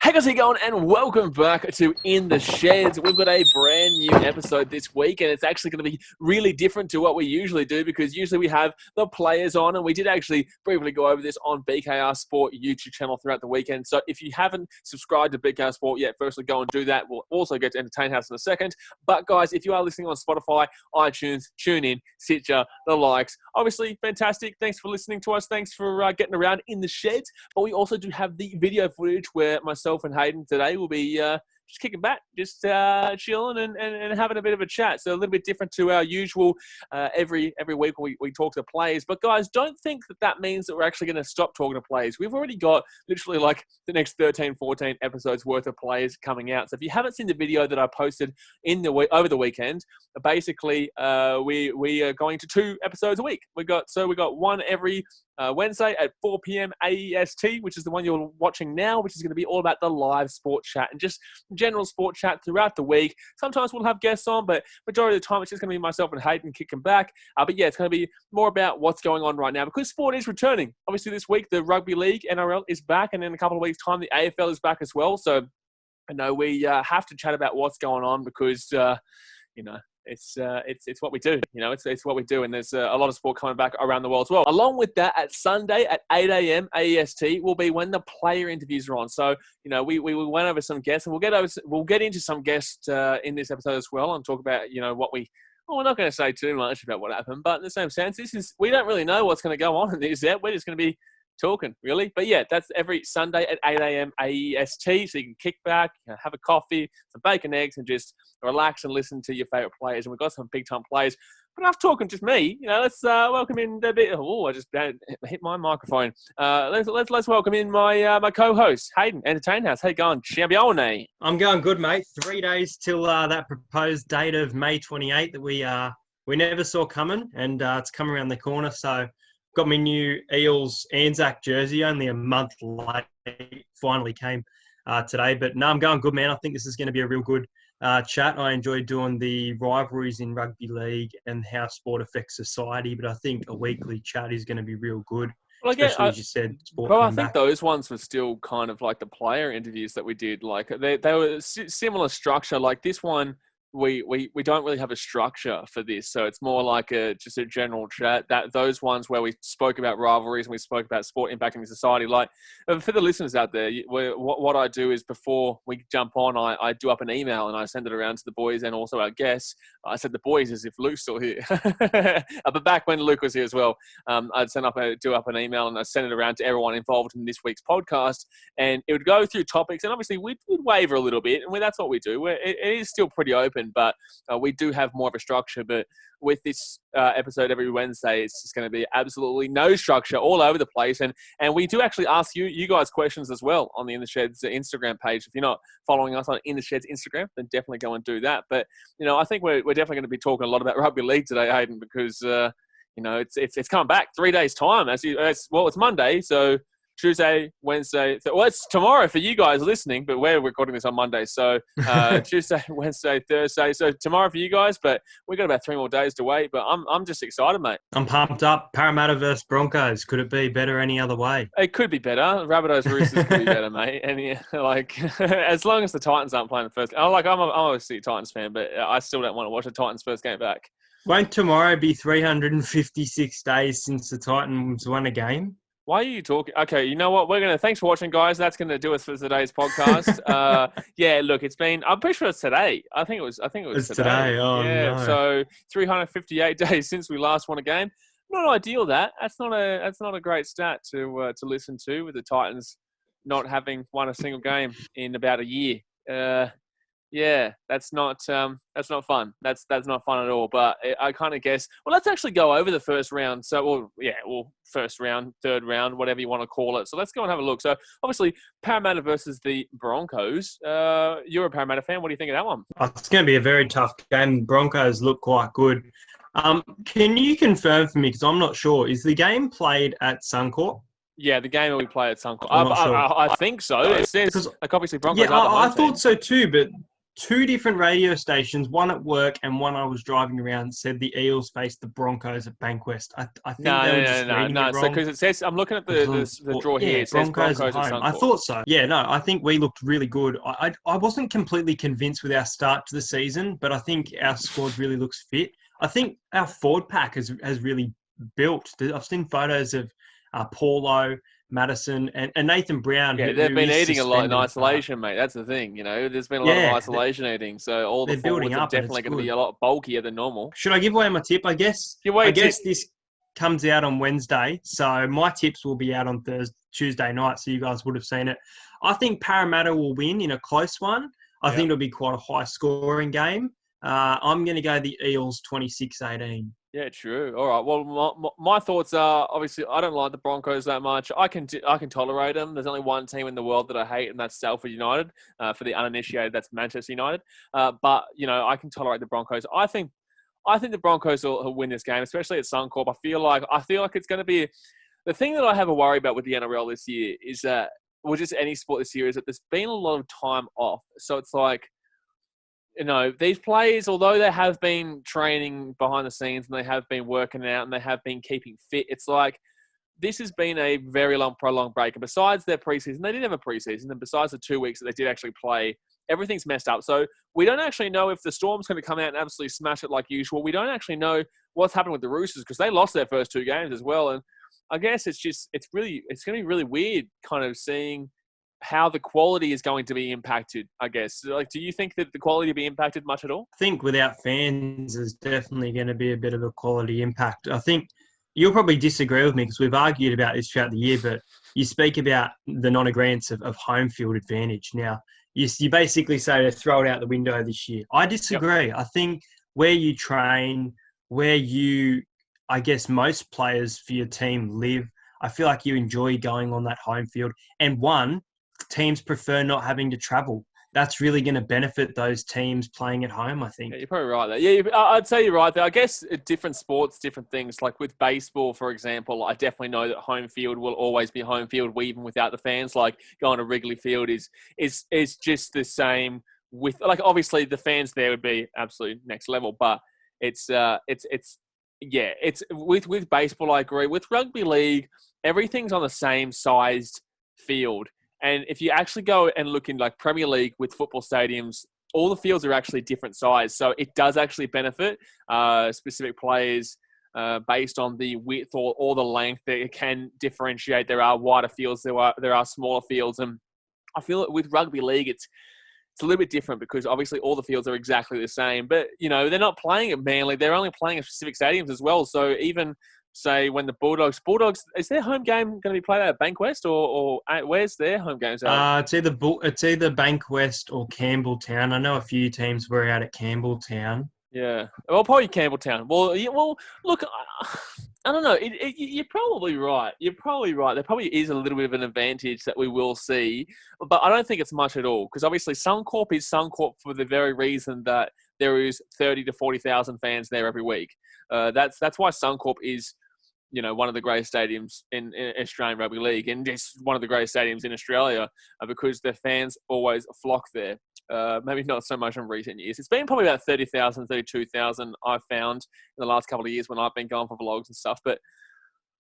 Hey guys, how you going? And welcome back to In the Sheds. We've got a brand new episode this week, and it's actually going to be really different to what we usually do, because usually we have the players on, and we did actually briefly go over this on BKRsport YouTube channel throughout the weekend. So if you haven't subscribed to BKRsport yet, firstly go and do that. We'll also get to Entertain House in a second. But guys, if you are listening on Spotify, iTunes, TuneIn, Stitcher, the likes, obviously fantastic. Thanks for listening to us. Thanks for getting around in the sheds. But we also do have the video footage where myself and Hayden today will be just kicking back, just chilling and having a bit of a chat. So a little bit different to our usual every week we talk to players. But guys, don't think that means that we're actually going to stop talking to players. We've already got literally like the next 13, 14 episodes worth of players coming out. So if you haven't seen the video that I posted over the weekend, basically we are going to 2 episodes a week. We got one every Wednesday at 4 p.m. AEST, which is the one you're watching now, which is going to be all about the live sport chat and just general sport chat throughout the week. Sometimes we'll have guests on, but majority of the time it's just going to be myself and Hayden kicking back. But yeah, it's going to be more about what's going on right now, because sport is returning. Obviously this week, the Rugby League, NRL, is back, and in a couple of weeks' time, the AFL is back as well. So I know we have to chat about what's going on, because, it's what we do. It's what we do, and there's a lot of sport coming back around the world as well. Along with that, at Sunday at 8 a.m. AEST will be when the player interviews are on. So we went over some guests, and we'll get into some guests in this episode as well, and talk about what we. Well, we're not going to say too much about what happened, but in the same sense, we don't really know what's going to go on in this yet. We're just going to be talking, really. But yeah, that's every Sunday at 8 a.m. AEST, so you can kick back, have a coffee, some bacon, eggs, and just relax and listen to your favourite players. And we've got some big-time players. But enough talking just me. Let's welcome in a bit. Oh, I just hit my microphone. Let's welcome in my co-host, Hayden, Entertain House. How you going, champione? I'm going good, mate. 3 days till that proposed date of May 28th that we never saw coming, and it's come around the corner. So got my new Eels Anzac jersey, only a month late. Finally came today. But no, I'm going good, man. I think this is going to be a real good chat. I enjoy doing the rivalries in Rugby League and how sport affects society. But I think a weekly chat is going to be real good. Well, especially as you said, sport. Well, I think those ones were still kind of like the player interviews that we did. Like they were similar structure. Like this one, we don't really have a structure for this, so it's more like just a general chat. Those ones where we spoke about rivalries and we spoke about sport impacting society. Like for the listeners out there, what I do is before we jump on, I do up an email and I send it around to the boys and also our guests. I said the boys as if Luke's still here, but back when Luke was here as well, I'd do up an email and I send it around to everyone involved in this week's podcast, and it would go through topics, and obviously we'd waver a little bit, and that's what we do. It is still pretty open. But we do have more of a structure. But with this episode every Wednesday, it's just going to be absolutely no structure, all over the place. And we do actually ask you guys questions as well on the In the Sheds Instagram page. If you're not following us on In the Sheds Instagram, then definitely go and do that. But I think we're definitely going to be talking a lot about Rugby League today, Hayden, because it's coming back 3 days time. It's Monday, so Tuesday, Wednesday. It's tomorrow for you guys listening, but we're recording this on Monday. So Tuesday, Wednesday, Thursday. So tomorrow for you guys, but we've got about 3 more days to wait. But I'm just excited, mate. I'm pumped up. Parramatta versus Broncos. Could it be better any other way? It could be better. Rabbitohs Roosters could be better, mate. And as long as the Titans aren't playing the first. I'm obviously a Titans fan, but I still don't want to watch the Titans' first game back. Won't tomorrow be 356 days since the Titans won a game? Why are you talking? Okay, you know what? Thanks for watching, guys. That's going to do us for today's podcast. Yeah, look, I'm pretty sure it's today. I think it was today. Oh, yeah, no. So 358 days since we last won a game. Not ideal, that. That's not a great stat to listen to, with the Titans not having won a single game in about a year. Yeah, that's not fun. That's not fun at all. But I kind of guess. Well, let's actually go over the first round. So, first round, third round, whatever you want to call it. So let's go and have a look. So obviously, Parramatta versus the Broncos. You're a Parramatta fan. What do you think of that one? It's going to be a very tough game. Broncos look quite good. Can you confirm for me, because I'm not sure, is the game played at Suncorp? Yeah, the game will be played at Suncorp. I think so. It says, like, obviously Broncos. Yeah, I thought so too, but two different radio stations, one at work and one I was driving around, said the Eels faced the Broncos at Bankwest. I think they were just reading it So wrong. because it says, I'm looking at the draw here. It says Broncos at Broncos at home. I Suncorp. thought so. Yeah, no, I think we looked really good. I wasn't completely convinced with our start to the season, but I think our squad really looks fit. I think our forward pack has really built. I've seen photos of Paulo, Madison, and Nathan Brown. Yeah, they've been eating a lot in isolation, mate. That's the thing. There's been a lot of isolation eating, so all the forwards are definitely going to be a lot bulkier than normal. Should I give away my tip? I guess this comes out on Wednesday, so my tips will be out on Tuesday night, so you guys would have seen it. I think Parramatta will win in a close one. I think it'll be quite a high-scoring game. I'm going to go the Eels 26-18. Yeah, true. All right. Well, my thoughts are, obviously, I don't like the Broncos that much. I can tolerate them. There's only one team in the world that I hate, and that's Salford United. For the uninitiated, that's Manchester United. But I can tolerate the Broncos. I think the Broncos will win this game, especially at Suncorp. I feel like it's going to be the thing that I have a worry about with the NRL this year is that, or just any sport this year, is that there's been a lot of time off. So it's like, these players, although they have been training behind the scenes and they have been working out and they have been keeping fit, it's like this has been a very long, prolonged break. And besides their preseason, they did have a preseason. And besides the 2 weeks that they did actually play, everything's messed up. So we don't actually know if the Storm's going to come out and absolutely smash it like usual. We don't actually know what's happened with the Roosters because they lost their first two games as well. And I guess it's going to be really weird kind of seeing how the quality is going to be impacted, I guess. Like, do you think that the quality will be impacted much at all? I think without fans, there's definitely going to be a bit of a quality impact. I think you'll probably disagree with me because we've argued about this throughout the year, but you speak about the non-agreeance of home field advantage. Now, you basically say to throw it out the window this year. I disagree. Yep. I think where you train, I guess most players for your team live, I feel like you enjoy going on that home field. And teams prefer not having to travel. That's really going to benefit those teams playing at home, I think. Yeah, you're probably right there. Yeah, I'd say you're right there. I guess different sports, different things. Like with baseball, for example, I definitely know that home field will always be home field, even without the fans. Like going to Wrigley Field is just the same with, like, obviously the fans there would be absolute next level, but it's with baseball, I agree. With rugby league, everything's on the same sized field. And if you actually go and look in like Premier League with football stadiums, all the fields are actually different size. So it does actually benefit specific players based on the width or the length. That it can differentiate. There are wider fields, there are smaller fields. And I feel that with Rugby League, it's a little bit different because obviously all the fields are exactly the same. But, they're not playing at Manly. They're only playing at specific stadiums as well. So even say when the Bulldogs, is their home game going to be played at Bankwest or where's their home games at? It's either Bankwest or Campbelltown. I know a few teams were out at Campbelltown. Yeah, well, probably Campbelltown. Well, look, I don't know. You're probably right. You're probably right. There probably is a little bit of an advantage that we will see, but I don't think it's much at all because obviously Suncorp is Suncorp for the very reason that there is 30 to 40,000 fans there every week. That's why Suncorp is, one of the greatest stadiums in Australian Rugby League and just one of the greatest stadiums in Australia because the fans always flock there. Maybe not so much in recent years. It's been probably about 30,000, 32,000 I've found in the last couple of years when I've been going for vlogs and stuff. But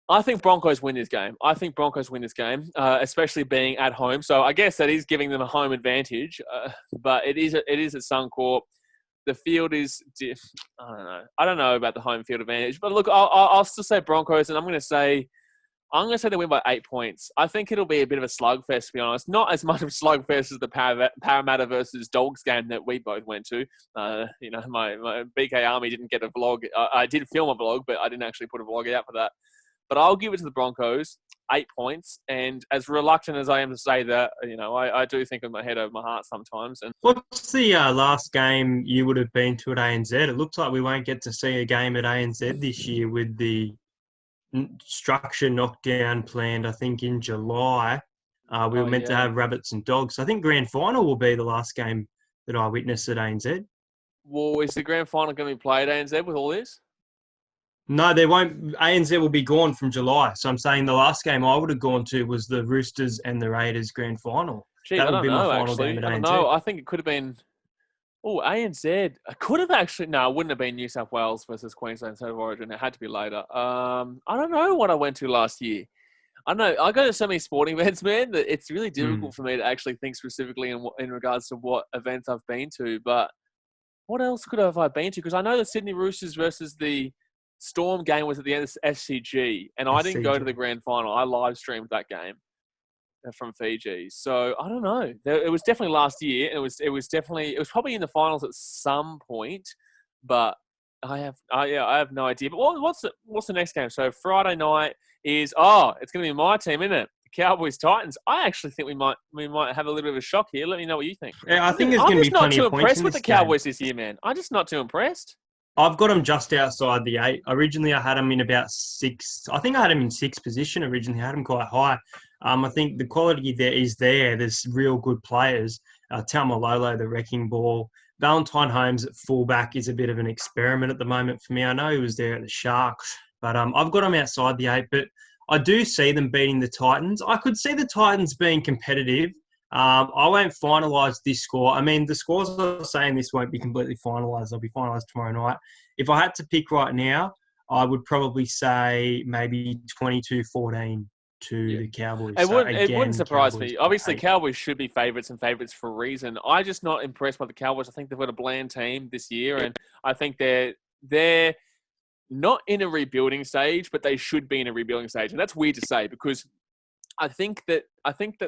I think Broncos win this game. Especially being at home. So I guess that is giving them a home advantage. But it is at Suncorp. The field is, I don't know about the home field advantage. But look, I'll still say Broncos, and I'm going to say they win by 8 points. I think it'll be a bit of a slugfest, to be honest. Not as much of a slugfest as the Parramatta versus Dogs game that we both went to. My BK Army didn't get a vlog. I did film a vlog, but I didn't actually put a vlog out for that. But I'll give it to the Broncos, 8 points. And as reluctant as I am to say that, I do think of my head over my heart sometimes. And what's the last game you would have been to at ANZ? It looks like we won't get to see a game at ANZ this year with the structure knockdown planned, I think, in July. We were meant to have Rabbits and Dogs. I think grand final will be the last game that I witnessed at ANZ. Well, is the grand final going to be played at ANZ with all this? No, they won't. ANZ will be gone from July. So I'm saying the last game I would have gone to was the Roosters and the Raiders grand final. Gee, that would be my final game at ANZ. I don't know. I think it could have been. Oh, ANZ. I could have actually. No, it wouldn't have been New South Wales versus Queensland State of Origin. It had to be later. I don't know what I went to last year. I don't know. I go to so many sporting events, man, that it's really difficult for me to actually think specifically in regards to what events I've been to. But what else could have I been to? Because I know the Sydney Roosters versus the Storm game was at the end of SCG, and I didn't go to the grand final. I live streamed that game from Fiji. So I don't know. It was definitely last year, and it was probably in the finals at some point, but I have no idea. But what's the next game? So Friday night is it's going to be my team, isn't it? The Cowboys Titans. I actually think we might have a little bit of a shock here. Let me know what you think. Yeah, I think there's going to be plenty of points. I'm just not too impressed with the Cowboys this year, man. I'm just not too impressed. I've got them just outside the 8. Originally, I had them in about 6. I think I had them in 6th position originally. I had them quite high. I think the quality there is there. There's real good players. Taumalolo, the wrecking ball. Valentine Holmes at fullback is a bit of an experiment at the moment for me. I know he was there at the Sharks, but I've got them outside the 8. But I do see them beating the Titans. I could see the Titans being competitive. I won't finalise this score. I mean, the scores are saying this won't be completely finalised. They'll be finalised tomorrow night. If I had to pick right now, I would probably say maybe 22-14 to the Cowboys. It wouldn't surprise me. Obviously, Cowboys should be favourites and favourites for a reason. I'm just not impressed by the Cowboys. I think they've got a bland team this year, and I think they're not in a rebuilding stage, but they should be in a rebuilding stage. And that's weird to say because I think that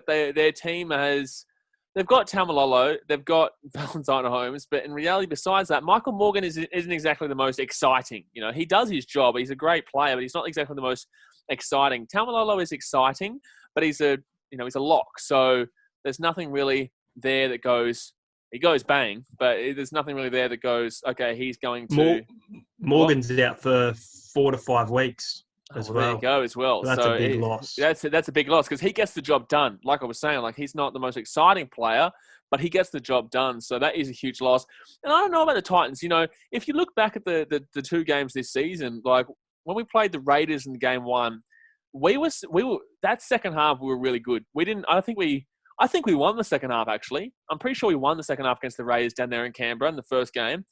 their team they've got Taumalolo, they've got Valentine Holmes, but in reality, besides that, Michael Morgan isn't exactly the most exciting. You know, he does his job. He's a great player, but he's not exactly the most exciting. Taumalolo is exciting, but he's a lock. So there's nothing really there that goes. He goes bang, but there's nothing really there that goes. Okay, he's going to. Morgan's out for 4 to 5 weeks. As well. There you go as well. So that's a big loss. That's a big loss because he gets the job done. Like I was saying, like he's not the most exciting player, but he gets the job done. So that is a huge loss. And I don't know about the Titans. You know, if you look back at the 2 games this season, like when we played the Raiders in game 1, we were that second half we were really good. I think we won the second half actually. I'm pretty sure we won the second half against the Raiders down there in Canberra in the first game.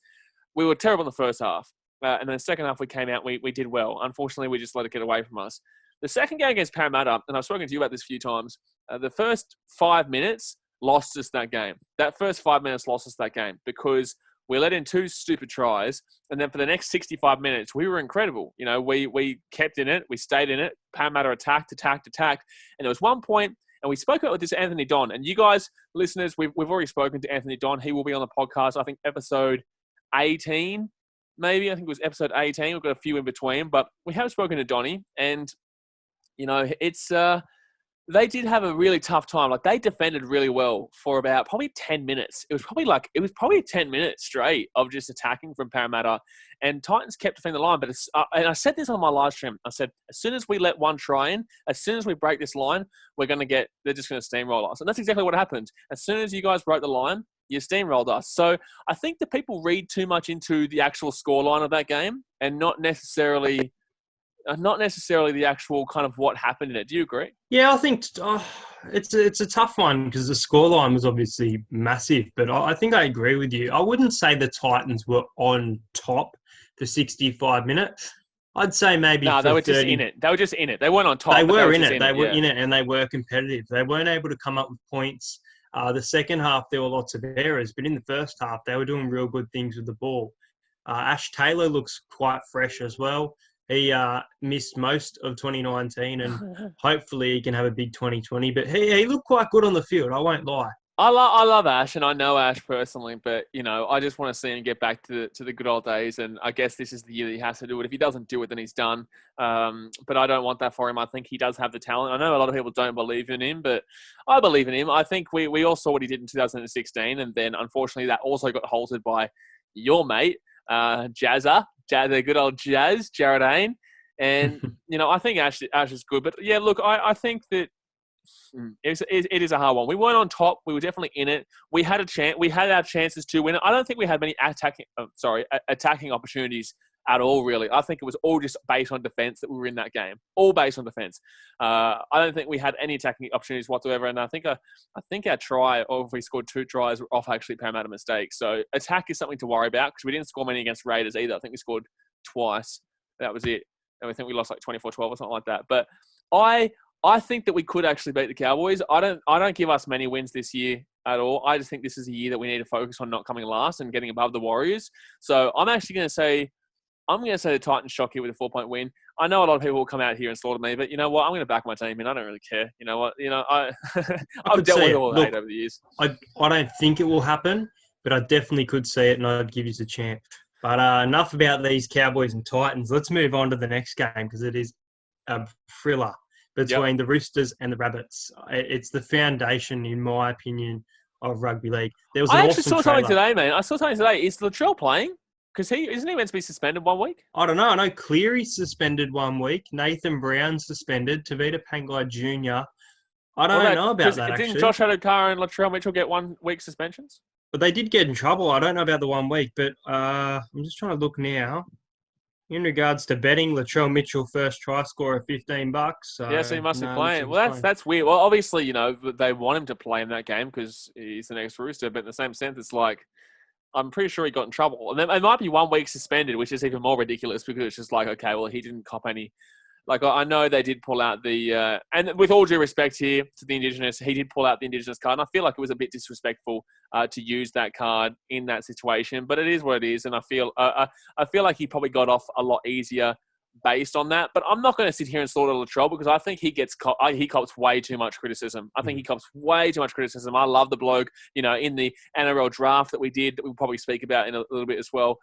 We were terrible in the first half. And then the second half we came out, we did well. Unfortunately, we just let it get away from us. The second game against Parramatta, and I've spoken to you about this a few times, the first 5 minutes lost us that game. That first 5 minutes lost us that game because we let in 2 stupid tries. And then for the next 65 minutes, we were incredible. You know, we kept in it. We stayed in it. Parramatta attacked. And there was one point, and we spoke about this Anthony Don. And you guys, listeners, we've already spoken to Anthony Don. He will be on the podcast, I think, episode 18. Maybe I think it was episode 18. We've got a few in between, but we have spoken to Donnie, and you know it's they did have a really tough time. Like they defended really well for about probably 10 minutes. It was probably 10 minutes straight of just attacking from Parramatta, and Titans kept defending the line. But and I said this on my live stream. I said as soon as we let one try in, as soon as we break this line, they're just going to steamroll us, and that's exactly what happened. As soon as you guys broke the line, you steamrolled us. So I think that people read too much into the actual scoreline of that game and not necessarily the actual kind of what happened in it. Do you agree? Yeah, I think it's a tough one because the scoreline was obviously massive, but I think I agree with you. I wouldn't say the Titans were on top for 65 minutes. I'd say maybe no, they were just in it. They were just in it. They weren't on top. They were in it. They were in it, and they were competitive. They weren't able to come up with points. The second half, there were lots of errors, but in the first half, they were doing real good things with the ball. Ash Taylor looks quite fresh as well. He missed most of 2019, and hopefully he can have a big 2020. But he looked quite good on the field, I won't lie. I love Ash, and I know Ash personally, but, you know, I just want to see him get back to the good old days, and I guess this is the year that he has to do it. If he doesn't do it, then he's done. But I don't want that for him. I think he does have the talent. I know a lot of people don't believe in him, but I believe in him. I think we all saw what he did in 2016, and then, unfortunately, that also got halted by your mate, the good old Jazz, Jared Ain. And, you know, I think Ash is good. But, yeah, look, I think that it is a hard one. We weren't on top. We were definitely in it. We had a chance. We had our chances to win it. I don't think we had many attacking opportunities at all, really. I think it was all just based on defence that we were in that game. All based on defence. I don't think we had any attacking opportunities whatsoever. And I think our try, or if we scored 2 tries, were off actually Parramatta mistakes. So attack is something to worry about because we didn't score many against Raiders either. I think we scored twice. That was it. And I think we lost like 24-12 or something like that. But I think that we could actually beat the Cowboys. I don't give us many wins this year at all. I just think this is a year that we need to focus on not coming last and getting above the Warriors. So I'm actually going to say the Titans shock here with a 4-point win. I know a lot of people will come out here and slaughter me, but you know what? I'm going to back my team, and I don't really care. You know what? I've dealt with all that over the years. I don't think it will happen, but I definitely could see it, and I'd give you a chance. But enough about these Cowboys and Titans. Let's move on to the next game because it is a thriller between the Roosters and the Rabbits. It's the foundation, in my opinion, of rugby league. There was an awesome saw something today, man. I saw something today. Is Latrell playing? Because isn't he meant to be suspended 1 week? I don't know. I know Cleary's suspended 1 week. Nathan Brown's suspended. Tavita Pangai Jr. I don't know about that, actually. Didn't Josh Adokar and Latrell Mitchell get 1 week suspensions? But they did get in trouble. I don't know about the 1 week, but I'm just trying to look now. In regards to betting, Latrell Mitchell first try scorer $15. So he must be playing. Well, that's weird. Well, obviously, they want him to play in that game because he's the next Rooster. But in the same sense, it's like, I'm pretty sure he got in trouble. And then it might be 1 week suspended, which is even more ridiculous because it's just like, okay, well, he didn't cop any. Like, I know they did pull out the, and with all due respect here to the Indigenous, he did pull out the Indigenous card. And I feel like it was a bit disrespectful to use that card in that situation, but it is what it is. And I feel like he probably got off a lot easier based on that. But I'm not going to sit here and slaughter Latrell because I think he cops way too much criticism. I think he cops way too much criticism. I love the bloke, in the NRL draft that we did, that we'll probably speak about in a little bit as well,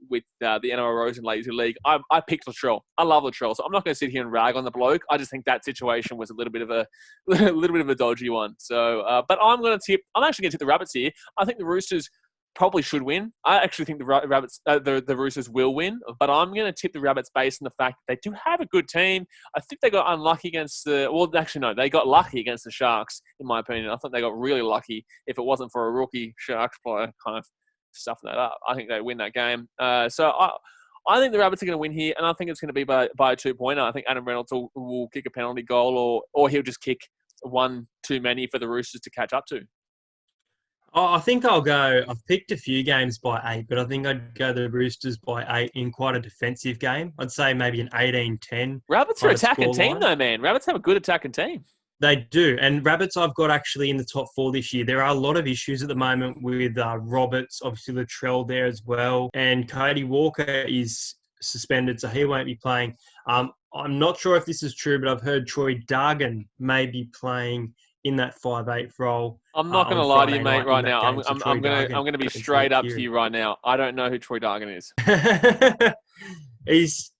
with the NRL Rose and Lazy League. I picked Latrell. I love Latrell, so I'm not going to sit here and rag on the bloke. I just think that situation was a little bit of a dodgy one. So, but I'm actually going to tip the Rabbits here. I think the Roosters probably should win. I actually think the Rabbits, the Roosters will win, but I'm going to tip the Rabbits based on the fact that they do have a good team. I think they got unlucky against they got lucky against the Sharks, in my opinion. I think they got really lucky. If it wasn't for a rookie Sharks player kind of stuffing that up, I think they win that game. So I think the Rabbits are going to win here, and I think it's going to be by a 2-pointer. I think Adam Reynolds will kick a penalty goal, or he'll just kick one too many for the Roosters to catch up to. I think I've picked a few games by 8, but I think I'd go the Roosters by 8 in quite a defensive game. I'd say maybe an 18-10. Rabbits are an attacking team, though, man. Rabbits have a good attacking team. They do. And Rabbits I've got actually in the top 4 this year. There are a lot of issues at the moment with Roberts, obviously Latrell there as well. And Cody Walker is suspended, so he won't be playing. I'm not sure if this is true, but I've heard Troy Dargan may be playing in that 5'8" role. I'm not going to lie to you, mate, right now. I'm going to be straight up to you right now. I don't know who Troy Dargan is. He's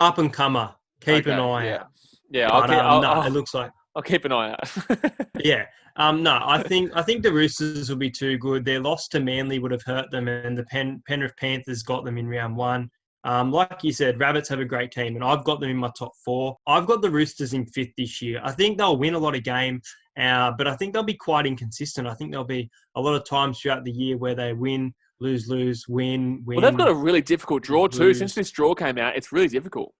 up and comer. Keep an eye out. Yeah, it looks like I'll keep an eye out. Yeah. I think the Roosters will be too good. Their loss to Manly would have hurt them, and the Penrith Panthers got them in round 1. Like you said, Rabbits have a great team, and I've got them in my top 4. I've got the Roosters in 5th this year. I think they'll win a lot of games, but I think they'll be quite inconsistent. I think there'll be a lot of times throughout the year where they win, lose, win. Well, they've got a really difficult draw too. Since this draw came out, it's really difficult.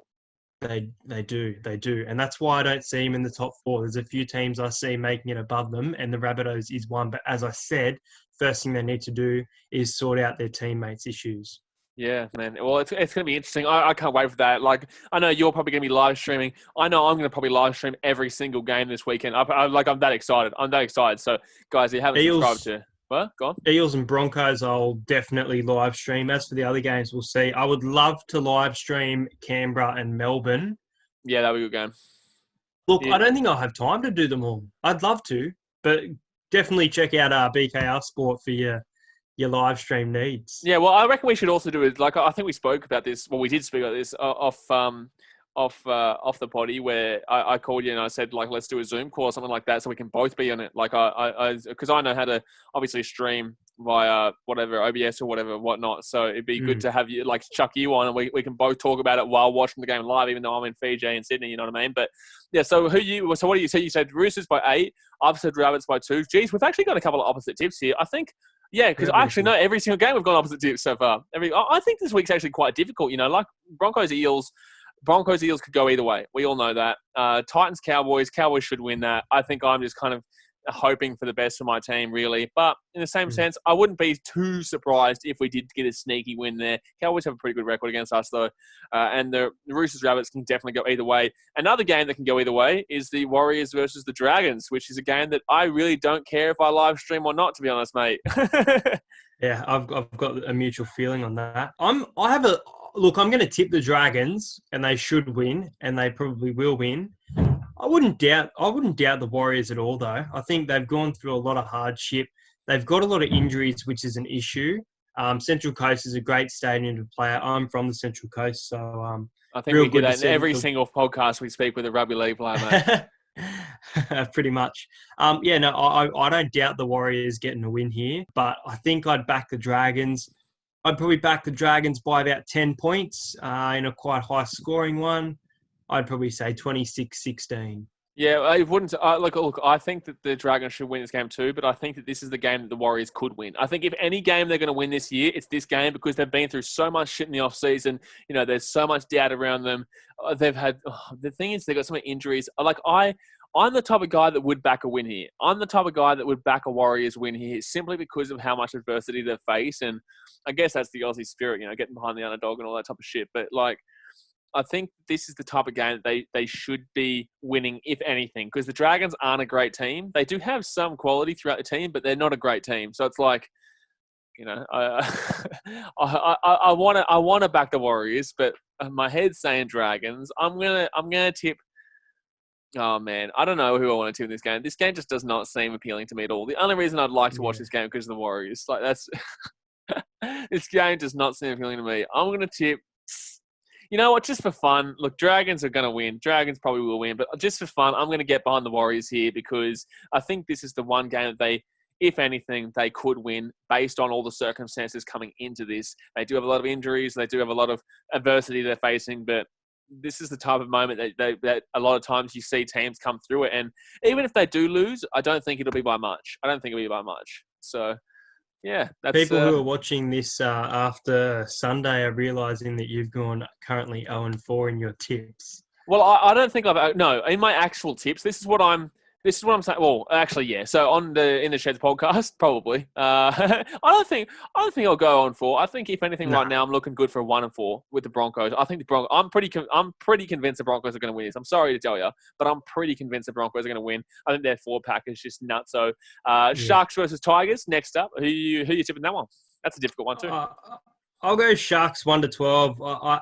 They do. And that's why I don't see them in the top 4. There's a few teams I see making it above them, and the Rabbitohs is one. But as I said, first thing they need to do is sort out their teammates' issues. Yeah, man. Well, it's going to be interesting. I can't wait for that. Like, I know you're probably going to be live streaming. I know I'm going to probably live stream every single game this weekend. I'm that excited. So, guys, if you haven't subscribed to... What? Go on. Eels and Broncos, I'll definitely live stream. As for the other games, we'll see. I would love to live stream Canberra and Melbourne. Yeah, that'll be a good game. Look, yeah. I don't think I'll have time to do them all. I'd love to, but definitely check out BKRsport for your live stream needs. Yeah, well, I reckon we should also do it. Like, I think we spoke about this. Well, we did speak about this off the potty, where I called you and I said, like, let's do a Zoom call or something like that, so we can both be on it. Like, because I know how to obviously stream via whatever OBS or whatnot. So it'd be good to have you, like, chuck you on, and we can both talk about it while watching the game live, even though I'm in Fiji and Sydney. You know what I mean? But yeah. So what do you say? You said Roosters by 8. I've said Rabbits by 2. Geez, we've actually got a couple of opposite tips here. I think Yeah, because I actually know every single game we've gone opposite tips so far. I think this week's actually quite difficult. You know, like Broncos-Eels could go either way. We all know that. Titans-Cowboys should win that. I think I'm just kind of hoping for the best for my team, really. But in the same sense, I wouldn't be too surprised if we did get a sneaky win there. Cowboys have a pretty good record against us, though. And the Roosters Rabbits can definitely go either way. Another game that can go either way is the Warriors versus the Dragons, which is a game that I really don't care if I live stream or not, to be honest, mate. Yeah, I've got a mutual feeling on that. I'm going to tip the Dragons, and they should win, and they probably will win. I wouldn't doubt the Warriors at all, though. I think they've gone through a lot of hardship. They've got a lot of injuries, which is an issue. Central Coast is a great stadium to play at. I'm from the Central Coast, so I think we do that in every single podcast we speak with a rugby league player, mate. Pretty much. I don't doubt the Warriors getting a win here, but I think I'd back the Dragons. I'd probably back the Dragons by about 10 points in a quite high-scoring one. I'd probably say 26-16. Yeah, I wouldn't. Look, I think that the Dragons should win this game too, but I think that this is the game that the Warriors could win. I think if any game they're going to win this year, it's this game because they've been through so much shit in the off-season. You know, there's so much doubt around them. They've had the thing is they've got so many injuries. I'm the type of guy that would back a win here. I'm the type of guy that would back a Warriors win here simply because of how much adversity they face, and I guess that's the Aussie spirit, you know, getting behind the underdog and all that type of shit. But I think this is the type of game that they should be winning, if anything, because the Dragons aren't a great team. They do have some quality throughout the team, but they're not a great team. So it's like, you know, I want to back the Warriors, but my head's saying Dragons. I'm gonna tip. Oh man, I don't know who I want to tip in this game. This game just does not seem appealing to me at all. The only reason I'd like to watch this game because of the Warriors. Like that's this game does not seem appealing to me. I'm gonna tip. You know what? Just for fun, look, Dragons are going to win. Dragons probably will win, but just for fun, I'm going to get behind the Warriors here because I think this is the one game that they, if anything, they could win based on all the circumstances coming into this. They do have a lot of injuries. They do have a lot of adversity they're facing, but this is the type of moment that a lot of times you see teams come through it. And even if they do lose, I don't think it'll be by much. So... yeah, that's people who are watching this after Sunday are realising that you've gone currently 0-4 in your tips. Well, I don't think in my actual tips. This is what I'm saying. Well, actually, yeah. So in the Sheds podcast, probably. I don't think I'll go 0-4. I think if anything, right now I'm looking good for 1-4 with the Broncos. I think the Broncos. I'm pretty convinced the Broncos are going to win this. I'm sorry to tell you, but I'm pretty convinced the Broncos are going to win. I think their 4-pack is just nuts. So Sharks versus Tigers next up. Who you tipping that one? That's a difficult one too. I'll go Sharks 1-12.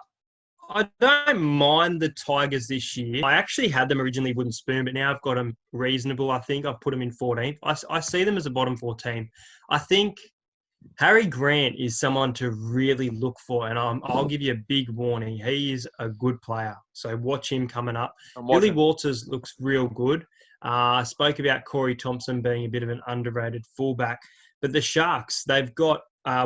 I don't mind the Tigers this year. I actually had them originally wooden spoon, but now I've got them reasonable. I think I've put them in 14th. I see them as a bottom 4 team. I think Harry Grant is someone to really look for, and I'll give you a big warning. He is a good player, so watch him coming up. Billy Walters looks real good. I spoke about Corey Thompson being a bit of an underrated fullback, but the Sharks, they've got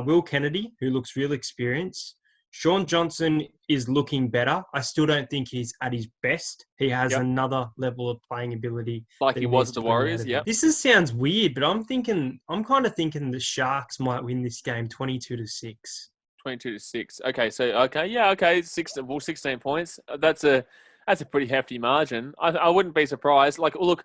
Will Kennedy, who looks real experienced. Sean Johnson is looking better. I still don't think he's at his best. He has another level of playing ability. Like he was at the Warriors, yeah. This sounds weird, but I'm kind of thinking the Sharks might win this game 22-6. 22-6. Okay, so 16 points. That's a pretty hefty margin. I wouldn't be surprised. Like, look,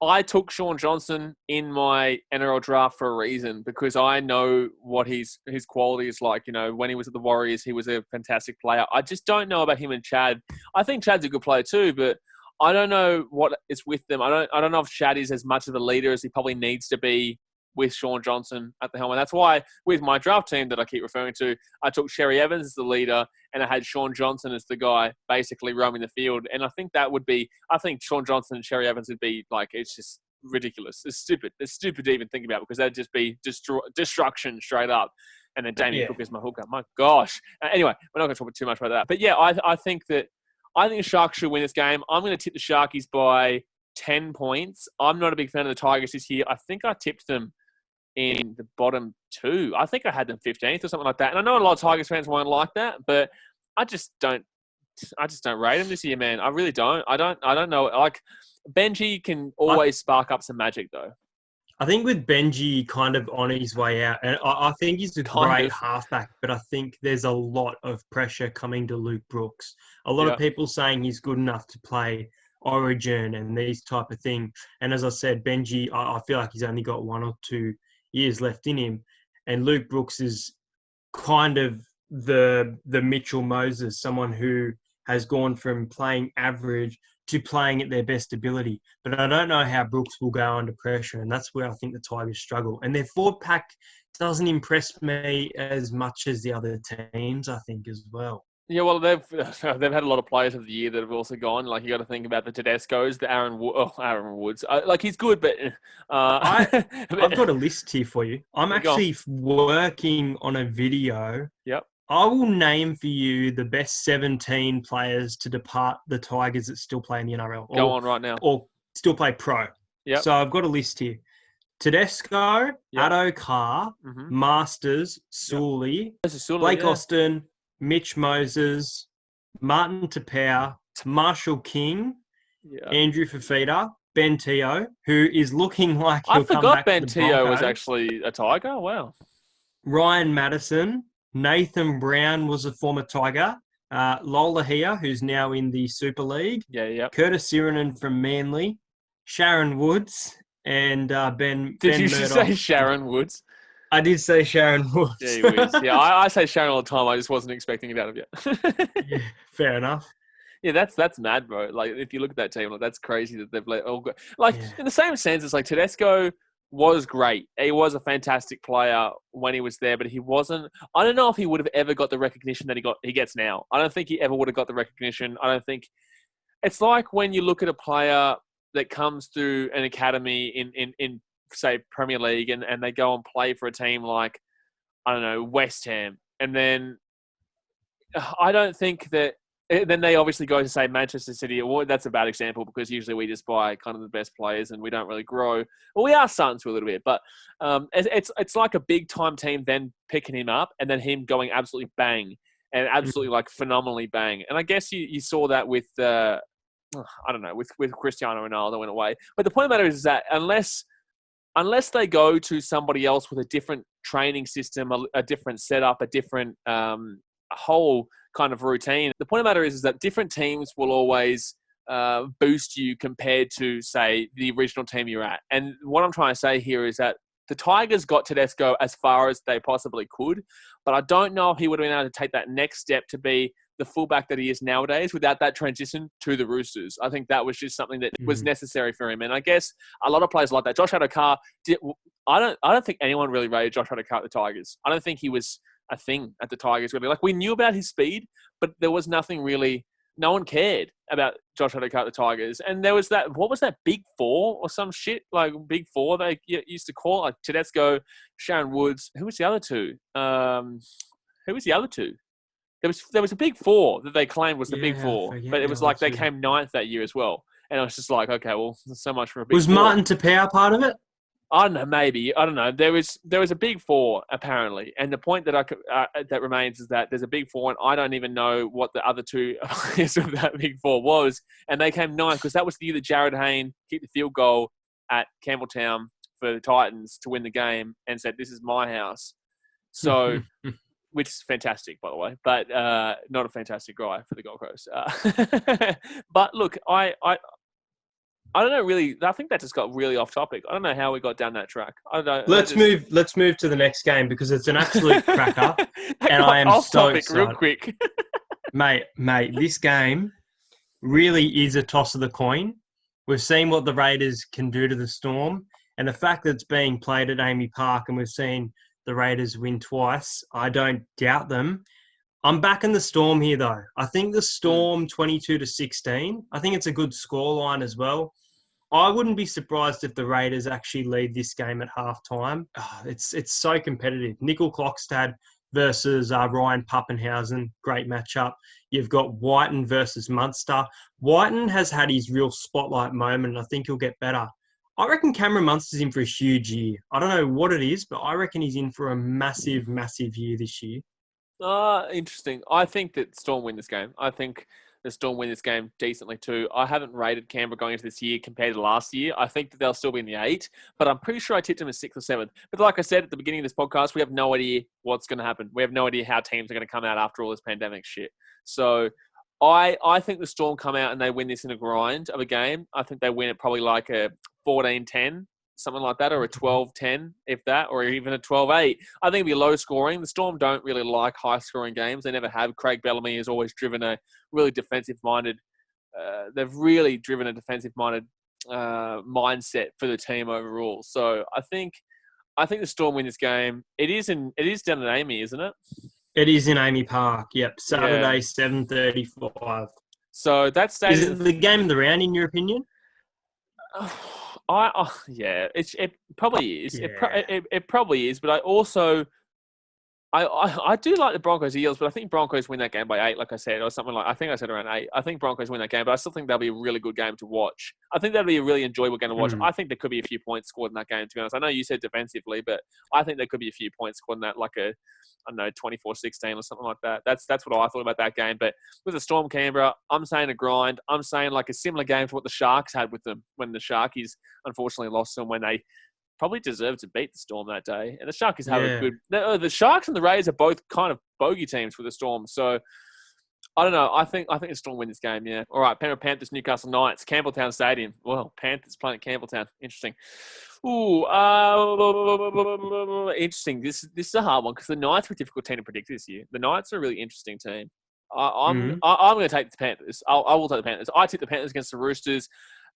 I took Sean Johnson in my NRL draft for a reason because I know what his quality is like. You know, when he was at the Warriors, he was a fantastic player. I just don't know about him and Chad. I think Chad's a good player too, but I don't know what is with them. I don't know if Chad is as much of a leader as he probably needs to be with Sean Johnson at the helm. And that's why with my draft team that I keep referring to, I took Sherry Evans as the leader and I had Sean Johnson as the guy basically roaming the field. And I think Sean Johnson and Sherry Evans would be like, it's just ridiculous. It's stupid. It's stupid to even think about because that'd just be destruction straight up. And then Damien Cook is my hooker. My gosh. Anyway, we're not going to talk too much about that. But yeah, I think the Sharks should win this game. I'm going to tip the Sharkies by 10 points. I'm not a big fan of the Tigers this year. I think I tipped them in the bottom 2. I think I had them 15th or something like that. And I know a lot of Tigers fans won't like that, but I just don't rate them this year, man. I really don't. I don't know. Like Benji can always spark up some magic though. I think with Benji kind of on his way out, and I think he's a Kind great of. halfback, but I think there's a lot of pressure coming to Luke Brooks. A lot Yeah. of people saying he's good enough to play Origin and these type of thing. And as I said, Benji, I feel like he's only got 1 or 2 years left in him. And Luke Brooks is kind of the Mitchell Moses, someone who has gone from playing average to playing at their best ability. But I don't know how Brooks will go under pressure, and that's where I think the Tigers struggle. And their forward pack doesn't impress me as much as the other teams, I think, as well. Yeah, well, they've had a lot of players of the year that have also gone. Like, you got to think about the Tedescos, the Aaron Woods. Like, he's good, but I've got a list here for you. I'm Go on. actually working on a video. Yep. I will name for you the best 17 players to depart the Tigers that still play in the NRL. Go on right now. Or still play pro. Yep. So I've got a list here. Tedesco, Yep. Addo Carr, Mm-hmm. Masters, Sully, Sully, Blake Austin, Mitch Moses, Martin Tapau, Marshall King, Andrew Fafita, Ben Teo, who is looking like he'll come back Ben to the Teo was Broncos. actually a Tiger. Wow. Ryan Madison, Nathan Brown was a former Tiger, Lola Hea, who's now in the Super League, Curtis Sirenen from Manly, Sharon Woods, and Ben. Did Ben you Murdoch. say Sharon Woods? I did say Sharon Woods. Yeah, he was. Yeah, I say Sharon all the time. I just wasn't expecting it out of you. Yeah, fair enough. Yeah, that's mad, bro. Like, if you look at that team, like, that's crazy that they've let all go. Like, in the same sense, it's like Tedesco was great. He was a fantastic player when he was there, but he wasn't. I don't know if he would have ever got the recognition that he gets now. I don't think he ever would have got the recognition. I don't think it's like when you look at a player that comes through an academy in say Premier League and they go and play for a team like, I don't know, West Ham, and then I don't think that. Then they obviously go to, say, Manchester City. Well, that's a bad example because usually we just buy kind of the best players and we don't really grow. Well, we are starting to a little bit, but it's like a big-time team then picking him up and then him going absolutely bang and absolutely, like, phenomenally bang. And I guess you saw that with, I don't know, with Cristiano Ronaldo in a way. But the point of the matter is that unless they go to somebody else with a different training system, a different setup, a different whole kind of routine. The point of the matter is that different teams will always boost you compared to, say, the original team you're at. And what I'm trying to say here is that the Tigers got Tedesco as far as they possibly could, but I don't know if he would have been able to take that next step to be the fullback that he is nowadays without that transition to the Roosters. I think that was just something that was necessary for him. And I guess a lot of players like that. Josh Addo-Carr, I don't think anyone really rated Josh Addo-Carr at the Tigers. I don't think he was a thing at the Tigers, really. Like, we knew about his speed, but there was nothing really, no one cared about Josh Addo-Carr at the Tigers. And there was that, what was that, Big Four or some shit? Like, Big Four, they used to call it, like Tedesco, Sharon Woods. Who was the other two? There was a Big Four that they claimed was the Big Four, but it was like they came 9th that year as well. And I was just like, okay, well, so much for a Big Four. Was Martin Tapau part of it? I don't know, maybe. I don't know. There was a Big Four, apparently. And the point that that remains is that there's a Big Four, and I don't even know what the other two players of that Big Four was. And they came 9th because that was the year that Jared Hayne kicked the field goal at Campbelltown for the Titans to win the game and said, "This is my house." So, which is fantastic, by the way, but not a fantastic guy for the Gold Coast. But look, I don't know, really. I think that just got really off topic. I don't know how we got down that track. I don't know. Let's move to the next game because it's an absolute cracker, and I am off so topic excited. Real quick. mate. This game really is a toss of the coin. We've seen what the Raiders can do to the Storm, and the fact that it's being played at Amy Park, and we've seen the Raiders win twice. I don't doubt them. I'm backing the Storm here, though. I think the Storm 22-16. I think it's a good scoreline as well. I wouldn't be surprised if the Raiders actually lead this game at halftime. It's so competitive. Nickel Klokstad versus Ryan Pappenhausen, great matchup. You've got Whiten versus Munster. Whiten has had his real spotlight moment, and I think he'll get better. I reckon Cameron Munster's in for a huge year. I don't know what it is, but I reckon he's in for a massive, massive year this year. Interesting. I think that Storm win this game. I think the Storm win this game decently too. I haven't rated Canberra going into this year compared to last year. I think that they'll still be in the 8, but I'm pretty sure I tipped them as 6th or 7th. But like I said at the beginning of this podcast, we have no idea what's going to happen. We have no idea how teams are going to come out after all this pandemic shit. So I think the Storm come out and they win this in a grind of a game. I think they win it probably like a 14-10. Something like that, or a 12-10, if that, or even a 12-8. I think it'll be low scoring. The Storm don't really like high scoring games. They never have. Craig Bellamy has always driven a really defensive-minded they've really driven a defensive-minded mindset for the team overall. So I think the Storm win this game. It is down at Amy, isn't it? It is in Amy Park. Yep, Saturday, Yeah. 7:35. So that's Is it the game of the round, in your opinion? Yeah, it probably is. Yeah. It probably is, but I also I do like the Broncos Eels, but I think Broncos win that game by 8, like I said, or something like. I think I said around 8. I think Broncos win that game, but I still think that'll be a really good game to watch. I think that'll be a really enjoyable game to watch. I think there could be a few points scored in that game, to be honest. I know you said defensively, but I think there could be a few points scored in that, like a, I don't know, 24-16 or something like that. That's what I thought about that game. But with the Storm Canberra, I'm saying a grind. I'm saying like a similar game to what the Sharks had with them when the Sharkies unfortunately lost them when they probably deserved to beat the Storm that day. And the Sharkies have a good... The Sharks and the Rays are both kind of bogey teams for the Storm. So, I don't know. I think the Storm win this game, yeah. All right, Penrith Panthers, Newcastle Knights, Campbelltown Stadium. Well, Panthers playing at Campbelltown. Interesting. Ooh, interesting. This is a hard one because the Knights were a difficult team to predict this year. The Knights are a really interesting team. I'm going to take the Panthers. I will take the Panthers. I tipped the Panthers against the Roosters.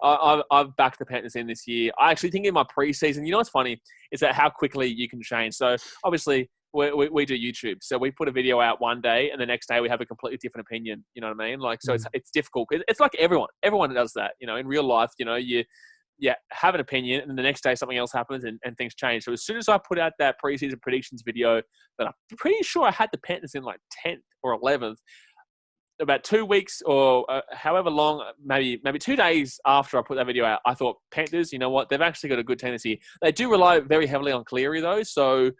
I've backed the Panthers in this year. I actually think in my preseason, you know what's funny is that how quickly you can change. So obviously we do YouTube, so we put a video out one day and the next day we have a completely different opinion. You know what I mean? Like, so it's difficult. It's like everyone does that. You know, in real life, you know, you have an opinion and the next day something else happens and things change. So as soon as I put out that preseason predictions video that I'm pretty sure I had the Panthers in like 10th or 11th, about 2 weeks or however long, maybe 2 days after I put that video out, I thought, Panthers, you know what? They've actually got a good tendency. They do rely very heavily on Cleary, though, so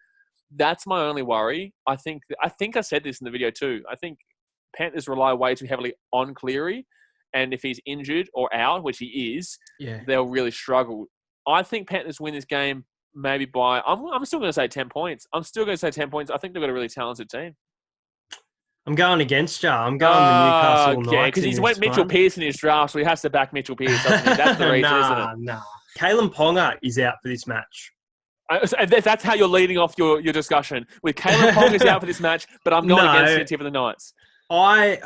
that's my only worry. I think I said this in the video too. I think Panthers rely way too heavily on Cleary, and if he's injured or out, which he is, they'll really struggle. I think Panthers win this game maybe by... I'm still going to say 10 points. I think they've got a really talented team. I'm going against you. I'm going the Newcastle Knights. Yeah, because he's went Mitchell Pearce in his draft, so he has to back Mitchell Pearce, doesn't he? That's the reason, isn't it? Nah. Kalen Ponga is out for this match. That's how you're leading off your discussion. With Kalen Ponga is out for this match, but I'm going against the tip of the Knights. I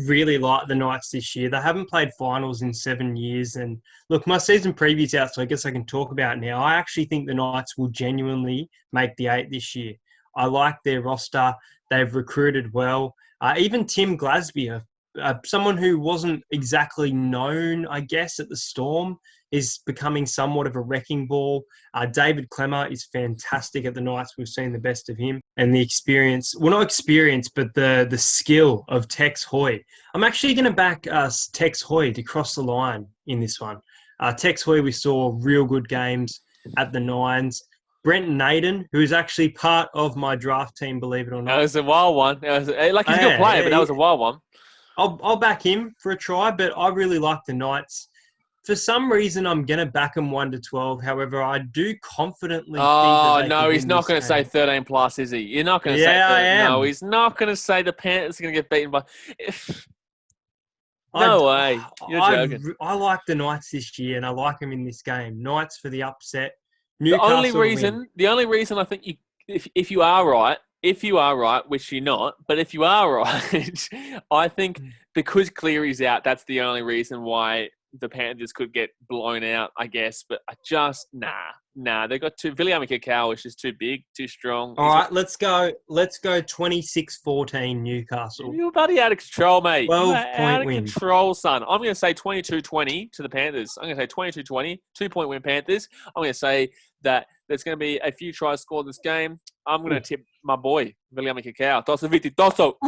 really like the Knights this year. They haven't played finals in 7 years. And look, my season preview's out, so I guess I can talk about it now. I actually think the Knights will genuinely make the 8 this year. I like their roster. They've recruited well. Even Tim Glasby, someone who wasn't exactly known, I guess, at the Storm, is becoming somewhat of a wrecking ball. David Clemmer is fantastic at the Knights. We've seen the best of him. And the experience, well, not experience, but the skill of Tex Hoy. I'm actually going to back Tex Hoy to cross the line in this one. Tex Hoy, we saw real good games at the Nines. Brent Naden, who is actually part of my draft team, believe it or not. That was a wild one. He's a good player, but that was a wild one. I'll back him for a try, but I really like the Knights. For some reason, I'm going to back them 1-12. However, I do confidently think that no, he's not going to say 13 plus, is he? You're not going to say I am. No, he's not going to say the Panthers are going to get beaten by... No way. You're joking. I like the Knights this year, and I like them in this game. Knights for the upset. The only reason I think if you are right, which you're not, but if you are right, I think because Cleary's out, that's the only reason why the Panthers could get blown out, I guess. But I just, nah. They've got Viliame Kikau, which is too big, too strong. All right, let's go 26-14 Newcastle. You're bloody out of control, mate. 12-point win. Out of control, son. I'm going to say 22-20 to the Panthers. I'm going to say 22-20, 2-point win Panthers. I'm going to say that there's going to be a few tries scored this game. I'm going to tip my boy, Viliame Kikau. Tosso Viti, Tosso.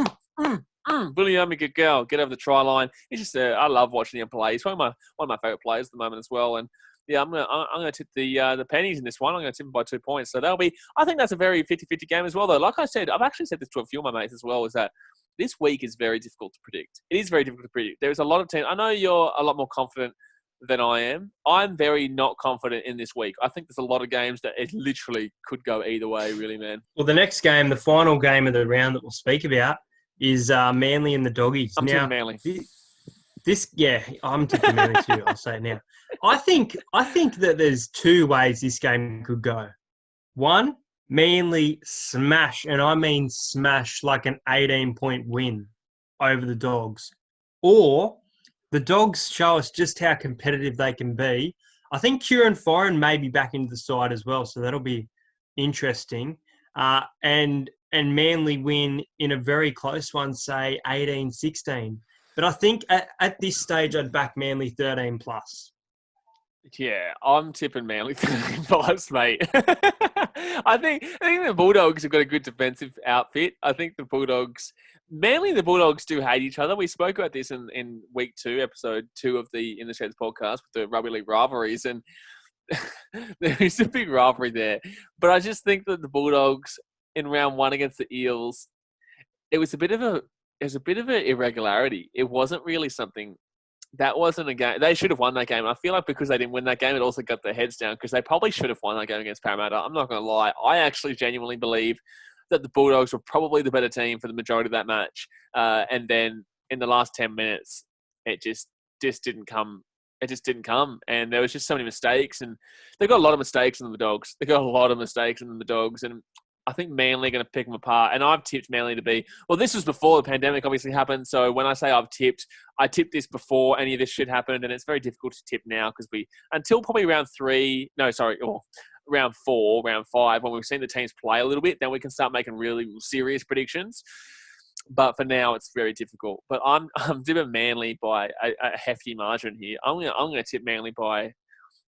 Viliame Kikau, get over the try line. He's just, I love watching him play. He's one of my favourite players at the moment as well. And yeah, I'm gonna tip the pennies in this one. I'm gonna tip them by 2 points. So I think that's a very 50-50 game as well, though. Like I said, I've actually said this to a few of my mates as well, is that this week is very difficult to predict. It is very difficult to predict. There's a lot of teams. I know you're a lot more confident than I am. I'm very not confident in this week. I think there's a lot of games that it literally could go either way, really, man. Well, the next game, the final game of the round that we'll speak about is Manly and the Doggies. I'm tipping Manly. I'm tipping Manly too. I'll say it now. I think that there's two ways this game could go. One, Manly smash, and I mean smash, like an 18-point win over the Dogs. Or the Dogs show us just how competitive they can be. I think Kieran Foran may be back into the side as well, so that'll be interesting. And Manly win in a very close one, say 18-16. But I think at this stage, I'd back Manly 13 plus. Yeah, I'm tipping Manly 13 plus, mate. I think the Bulldogs have got a good defensive outfit. I think the Bulldogs, Manly and the Bulldogs do hate each other. We spoke about this in week 2, episode 2 of the In the Sheds podcast with the Rugby League rivalries, and there is a big rivalry there. But I just think that the Bulldogs in round 1 against the Eels, it was a bit of an irregularity. It wasn't really something. That wasn't a game. They should have won that game. I feel like because they didn't win that game, it also got their heads down because they probably should have won that game against Parramatta. I'm not going to lie. I actually genuinely believe that the Bulldogs were probably the better team for the majority of that match. And then in the last 10 minutes, it just didn't come. It just didn't come. And there was just so many mistakes. And they got a lot of mistakes in the Dogs. And I think Manly are going to pick them apart. And I've tipped Manly to be... Well, this was before the pandemic obviously happened. So when I say I tipped this before any of this shit happened. And it's very difficult to tip now because until probably round 4, round 5, when we've seen the teams play a little bit, then we can start making really serious predictions. But for now, it's very difficult. But I'm tipping Manly by a hefty margin here. I'm going to tip Manly by...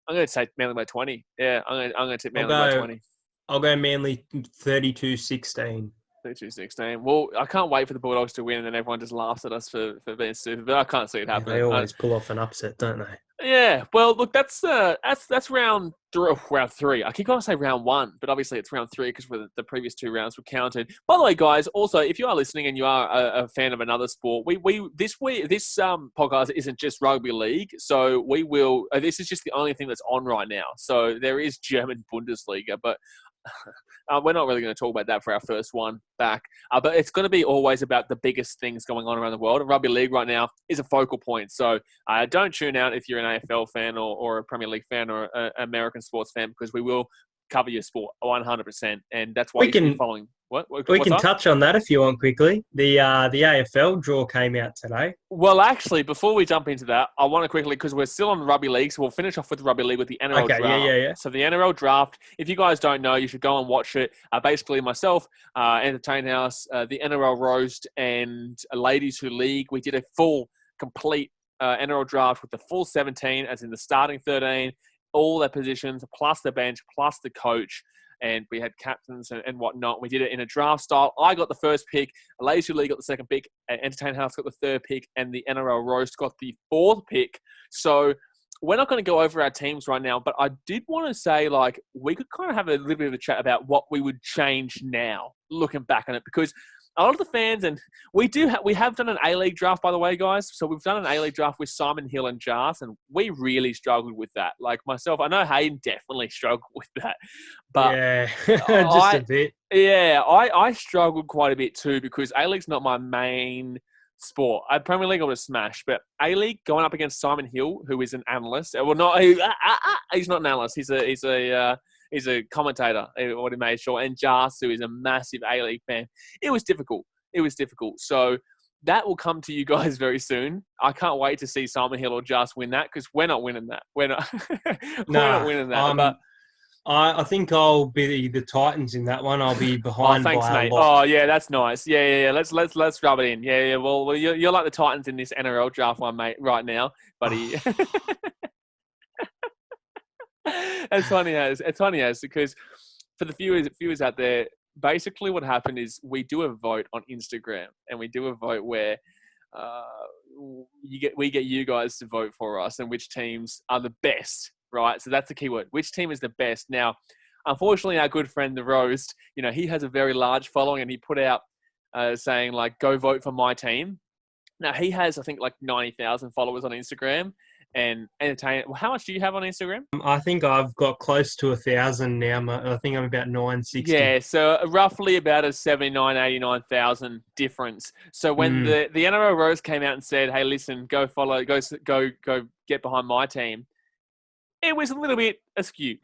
I'm going to say Manly by 20. Yeah, I'm going to tip Manly by 20. I'll go Manly 32-16. 32-16. Well, I can't wait for the Bulldogs to win, and then everyone just laughs at us for being stupid. But I can't see it happening. They always pull off an upset, don't they? Yeah. Well, look, that's round 3. I keep going to say round 1, but obviously it's round 3 because the previous 2 rounds were counted. By the way, guys, also if you are listening and you are a fan of another sport, this podcast isn't just rugby league, so we will. This is just the only thing that's on right now. So there is German Bundesliga, but. We're not really going to talk about that for our first one back. But it's going to be always about the biggest things going on around the world. And Rugby League right now is a focal point. So don't tune out if you're an AFL fan or a Premier League fan or an American sports fan because we will cover your sport 100%. And that's why you should be following. We can touch on that if you want quickly. The AFL draw came out today. Well, actually, before we jump into that, I want to quickly, because we're still on Rugby League, so we'll finish off with Rugby League with the NRL draft. Yeah. So the NRL draft, if you guys don't know, you should go and watch it. Basically, myself, Entertain House, the NRL Roast, and Ladies Who League, we did a full, complete NRL draft with the full 17, as in the starting 13, all their positions, plus the bench, plus the coach. And we had captains and whatnot. We did it in a draft style. I got the first pick. Ladies Who League got the second pick. Entertain House got the third pick. And the NRL Roast got the fourth pick. So we're not going to go over our teams right now. But I did want to say, we could kind of have a little bit of a chat about what we would change now, looking back on it. Because a lot of the fans, and we have done an A-League draft, by the way, guys. So we've done an A-League draft with Simon Hill and Jas, and we really struggled with that. Like myself, I know Hayden definitely struggled with that. But yeah, just a bit. Yeah, I struggled quite a bit too because A-League's not my main sport. Premier League I would have smashed, but A-League going up against Simon Hill, who is an analyst. Well, he's not an analyst. He's a commentator, what he made sure. And Jas, who is a massive A-League fan. It was difficult. So that will come to you guys very soon. I can't wait to see Simon Hill or Jas win that because we're not winning that. We're not winning that. But I think I'll be the Titans in that one. I'll be behind thanks, by mate. a lot. Oh, yeah, that's nice. Yeah. Let's rub it in. Yeah. Well, you're like the Titans in this NRL draft one, mate, right now, buddy. It's funny as because for the viewers out there, basically what happened is we do a vote on Instagram, and we do a vote where we get you guys to vote for us and which teams are the best, right? So that's the key word. Which team is the best? Now, unfortunately, our good friend the Roast, he has a very large following, and he put out saying like, go vote for my team. Now he has, I think, like 90,000 followers on Instagram and entertain. Well, how much do you have on Instagram? I think I've got close to 1,000 now. I think I'm about 960. Yeah, so roughly about a 79, 89,000 difference. So when the NRL Rose came out and said, hey, listen, go follow, go get behind my team, it was a little bit askew.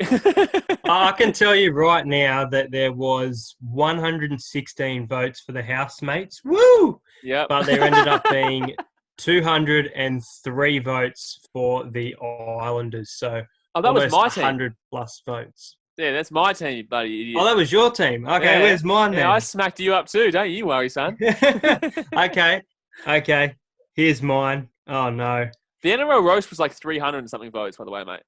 I can tell you right now that there was 116 votes for the housemates. Woo! Yep. But there ended up being 203 votes for the Islanders. So that was my team. 100 plus votes. Yeah, that's my team, you bloody idiot. Oh, that was your team. Okay, yeah. Where's mine then? Yeah, I smacked you up too. Don't you worry, son. Okay. Here's mine. Oh, no. The NRL roast was like 300 and something votes, by the way, mate.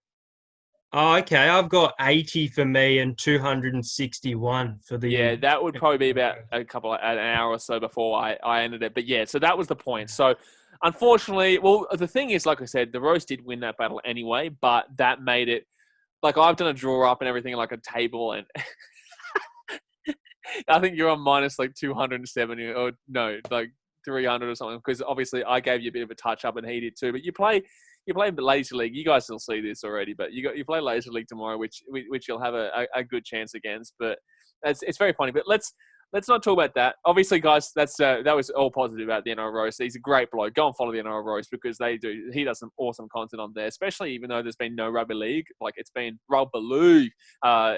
Oh, okay. I've got 80 for me and 261 for the... Yeah, that would probably be about an hour or so before I ended it. But yeah, so that was the point. So unfortunately, well, the thing is, like I said, the roast did win that battle anyway, but that made it... Like, I've done a draw up and everything, like a table, and I think you're on minus like 270 or no, like 300 or something, because obviously I gave you a bit of a touch up and he did too. But you play Lazy League. You guys will see this already, but you play Lazy League tomorrow, which you'll have a good chance against. But it's very funny. But let's not talk about that. Obviously, guys, that was all positive about the NRL Roast. He's a great bloke. Go and follow the NRL Roast because he does some awesome content on there, especially even though there's been no Rugby League. Like, it's been Rugby League.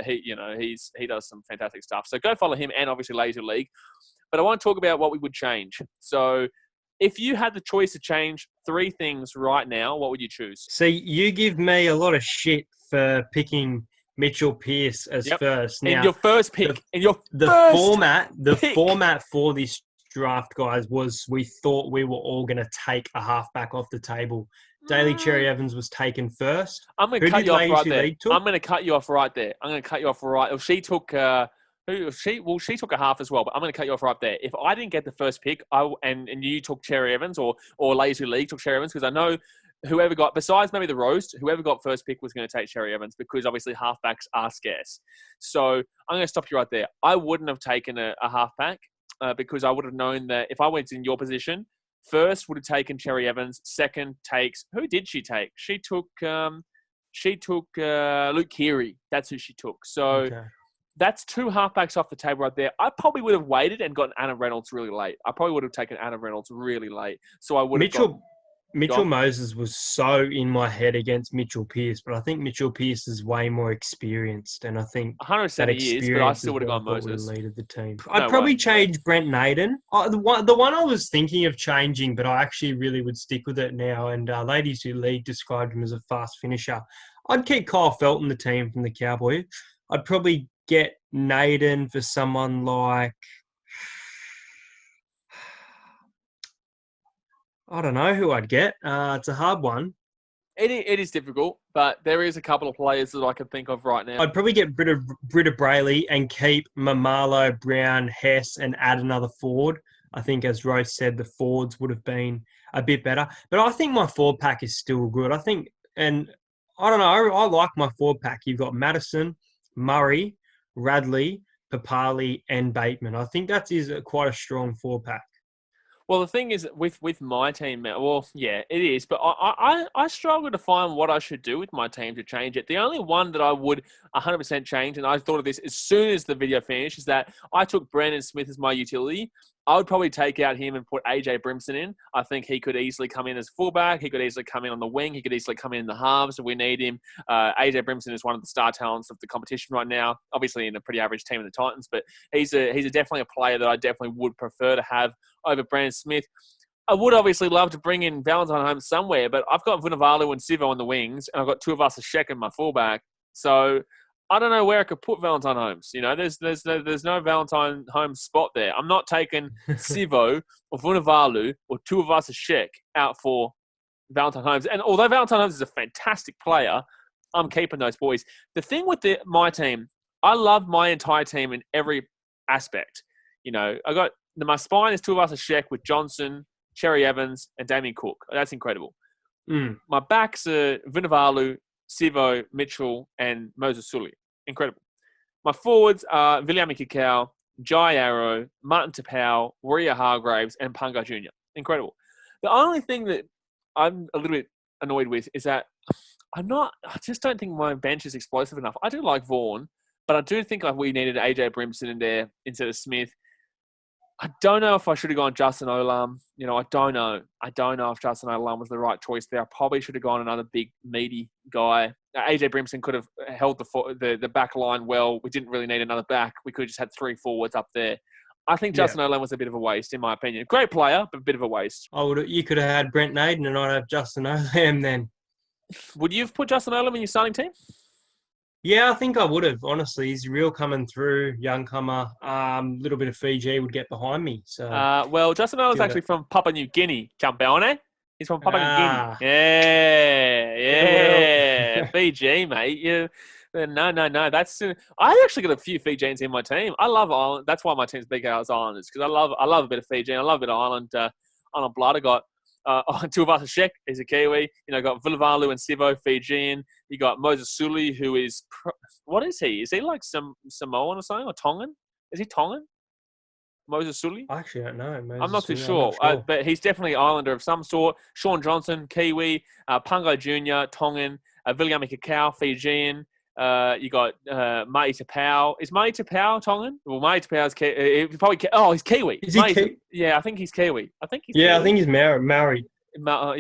He does some fantastic stuff. So go follow him and obviously Lazy League. But I want to talk about what we would change. So if you had the choice to change 3 things right now, what would you choose? See, you give me a lot of shit for picking Mitchell Pearce as first. Now, in your first pick. The format for this draft, guys, was we thought we were all going to take a halfback off the table. Daly Cherry Evans was taken first. I'm going to cut you off right there. I'm going to cut you off right there. She took... she took a half as well, but I'm going to cut you off right there. If I didn't get the first pick, and you took Cherry Evans or Lazy League took Cherry Evans, because I know whoever got, besides maybe the roast, whoever got first pick was going to take Cherry Evans because obviously halfbacks are scarce. So I'm going to stop you right there. I wouldn't have taken a halfback because I would have known that if I went in your position, first would have taken Cherry Evans. Second takes, who did she take? She took Luke Keary. That's who she took. So. Okay. That's 2 halfbacks off the table right there. I probably would have waited and gotten Anna Reynolds really late. I probably would have taken Anna Reynolds really late. So I would have Mitchell Moses was so in my head against Mitchell Pearce, but I think Mitchell Pearce is way more experienced, and I think 100% he is, but I still would have gone Moses. Lead of the team. I'd probably change Brent Naden. The one I was thinking of changing, but I actually really would stick with it now. And Ladies Who League described him as a fast finisher. I'd keep Kyle Felt in the team from the Cowboys. I'd probably get Naden for someone like, I don't know who I'd get. It's a hard one. It is difficult, but there is a couple of players that I can think of right now. I'd probably get Britta Brayley and keep Mamalo, Brown, Hess, and add another forward. I think, as Rose said, the forwards would have been a bit better. But I think my forward pack is still good. I think, and I don't know, I like my forward pack. You've got Madison, Murray, Radley, Papali, and Bateman. I think that is quite a strong 4-pack. Well, the thing is, with my team, well, yeah, it is. But I struggle to find what I should do with my team to change it. The only one that I would 100% change, and I thought of this as soon as the video finished, is that I took Brandon Smith as my utility. I would probably take out him and put AJ Brimson in. I think he could easily come in as fullback. He could easily come in on the wing. He could easily come in the halves if we need him. AJ Brimson is one of the star talents of the competition right now. Obviously in a pretty average team in the Titans, but he's definitely a player that I definitely would prefer to have over Brandon Smith. I would obviously love to bring in Valentine Holmes somewhere, but I've got Vunivalu and Sivo on the wings, and I've got Tuivasa-Sheck in my fullback. So I don't know where I could put Valentine Holmes. You know, there's no Valentine Holmes spot there. I'm not taking Sivo or Vunivalu or Tuivasa-Sheck out for Valentine Holmes. And although Valentine Holmes is a fantastic player, I'm keeping those boys. The thing with my team, I love my entire team in every aspect. You know, my spine is Tuivasa-Sheck with Johnson, Cherry Evans, and Damien Cook. That's incredible. My backs are Vunivalu, Sivo, Mitchell, and Moses Sully. Incredible. My forwards are Viliami Kikau, Jai Arrow, Martin Tapau, Warrior Hargraves, and Punga Jr. Incredible. The only thing that I'm a little bit annoyed with is that I just don't think my bench is explosive enough. I do like Vaughan, but I do think we needed AJ Brimson in there instead of Smith. I don't know if I should have gone Justin Olam. I don't know. I don't know if Justin Olam was the right choice there. I probably should have gone another big, meaty guy. AJ Brimson could have held the back line well. We didn't really need another back. We could have just had 3 forwards up there. I think Justin Olam was a bit of a waste, in my opinion. Great player, but a bit of a waste. You could have had Brent Naden and I'd have Justin Olam then. Would you have put Justin Olam in your starting team? Yeah, I think I would have. Honestly, he's real coming through, young comer. Little bit of Fiji would get behind me. So, well, Justin Olam's actually from Papua New Guinea, Campeone. He's from Papua New Guinea. Yeah. Fiji, mate. No. That's I actually got a few Fijians in my team. I love Ireland. That's why my team's BKR's Islanders, because I love a bit of Fiji and I love a bit of Ireland. Island blood. I got Tuivasa Sheck is a Kiwi. Got Vilivalu and Sivo, Fijian. You got Moses Suli, who is what is he? Is he like some Samoan or something, or Tongan? Is he Tongan? Moses Suli? I actually don't know. I'm not too sure, but he's definitely Islander of some sort. Sean Johnson, Kiwi. Pungo Jr., Tongan. Viliami Kakau, Fijian. You got Mai Tapau. Is Mai Tapau Tongan? Well, Mai Tapau's he's Kiwi. Is he Kiwi? Yeah, I think he's Kiwi. I think he's Maori. Maori. I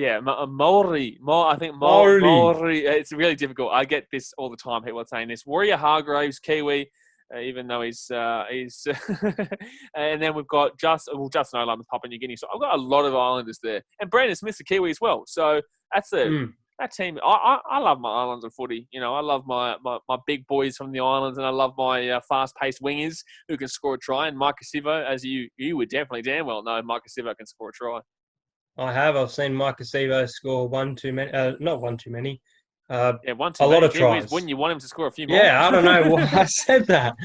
think Maori. It's really difficult. I get this all the time. People are saying this. Warrior Hargraves, Kiwi. Even though he's and then we've got Justin Olam with Papua New Guinea. So I've got a lot of Islanders there, and Brandon Smith's a Kiwi as well. So that's that team. I love my Islanders of footy. I love my big boys from the Islands, and I love my fast-paced wingers who can score a try. And Mike Sivo, as you would definitely damn well know, Mike Sivo can score a try. I've seen Mike Sivo score one too many. Not one too many. One too a many. Lot of tries. Wouldn't you want him to score a few more? Yeah, I don't know why I said that.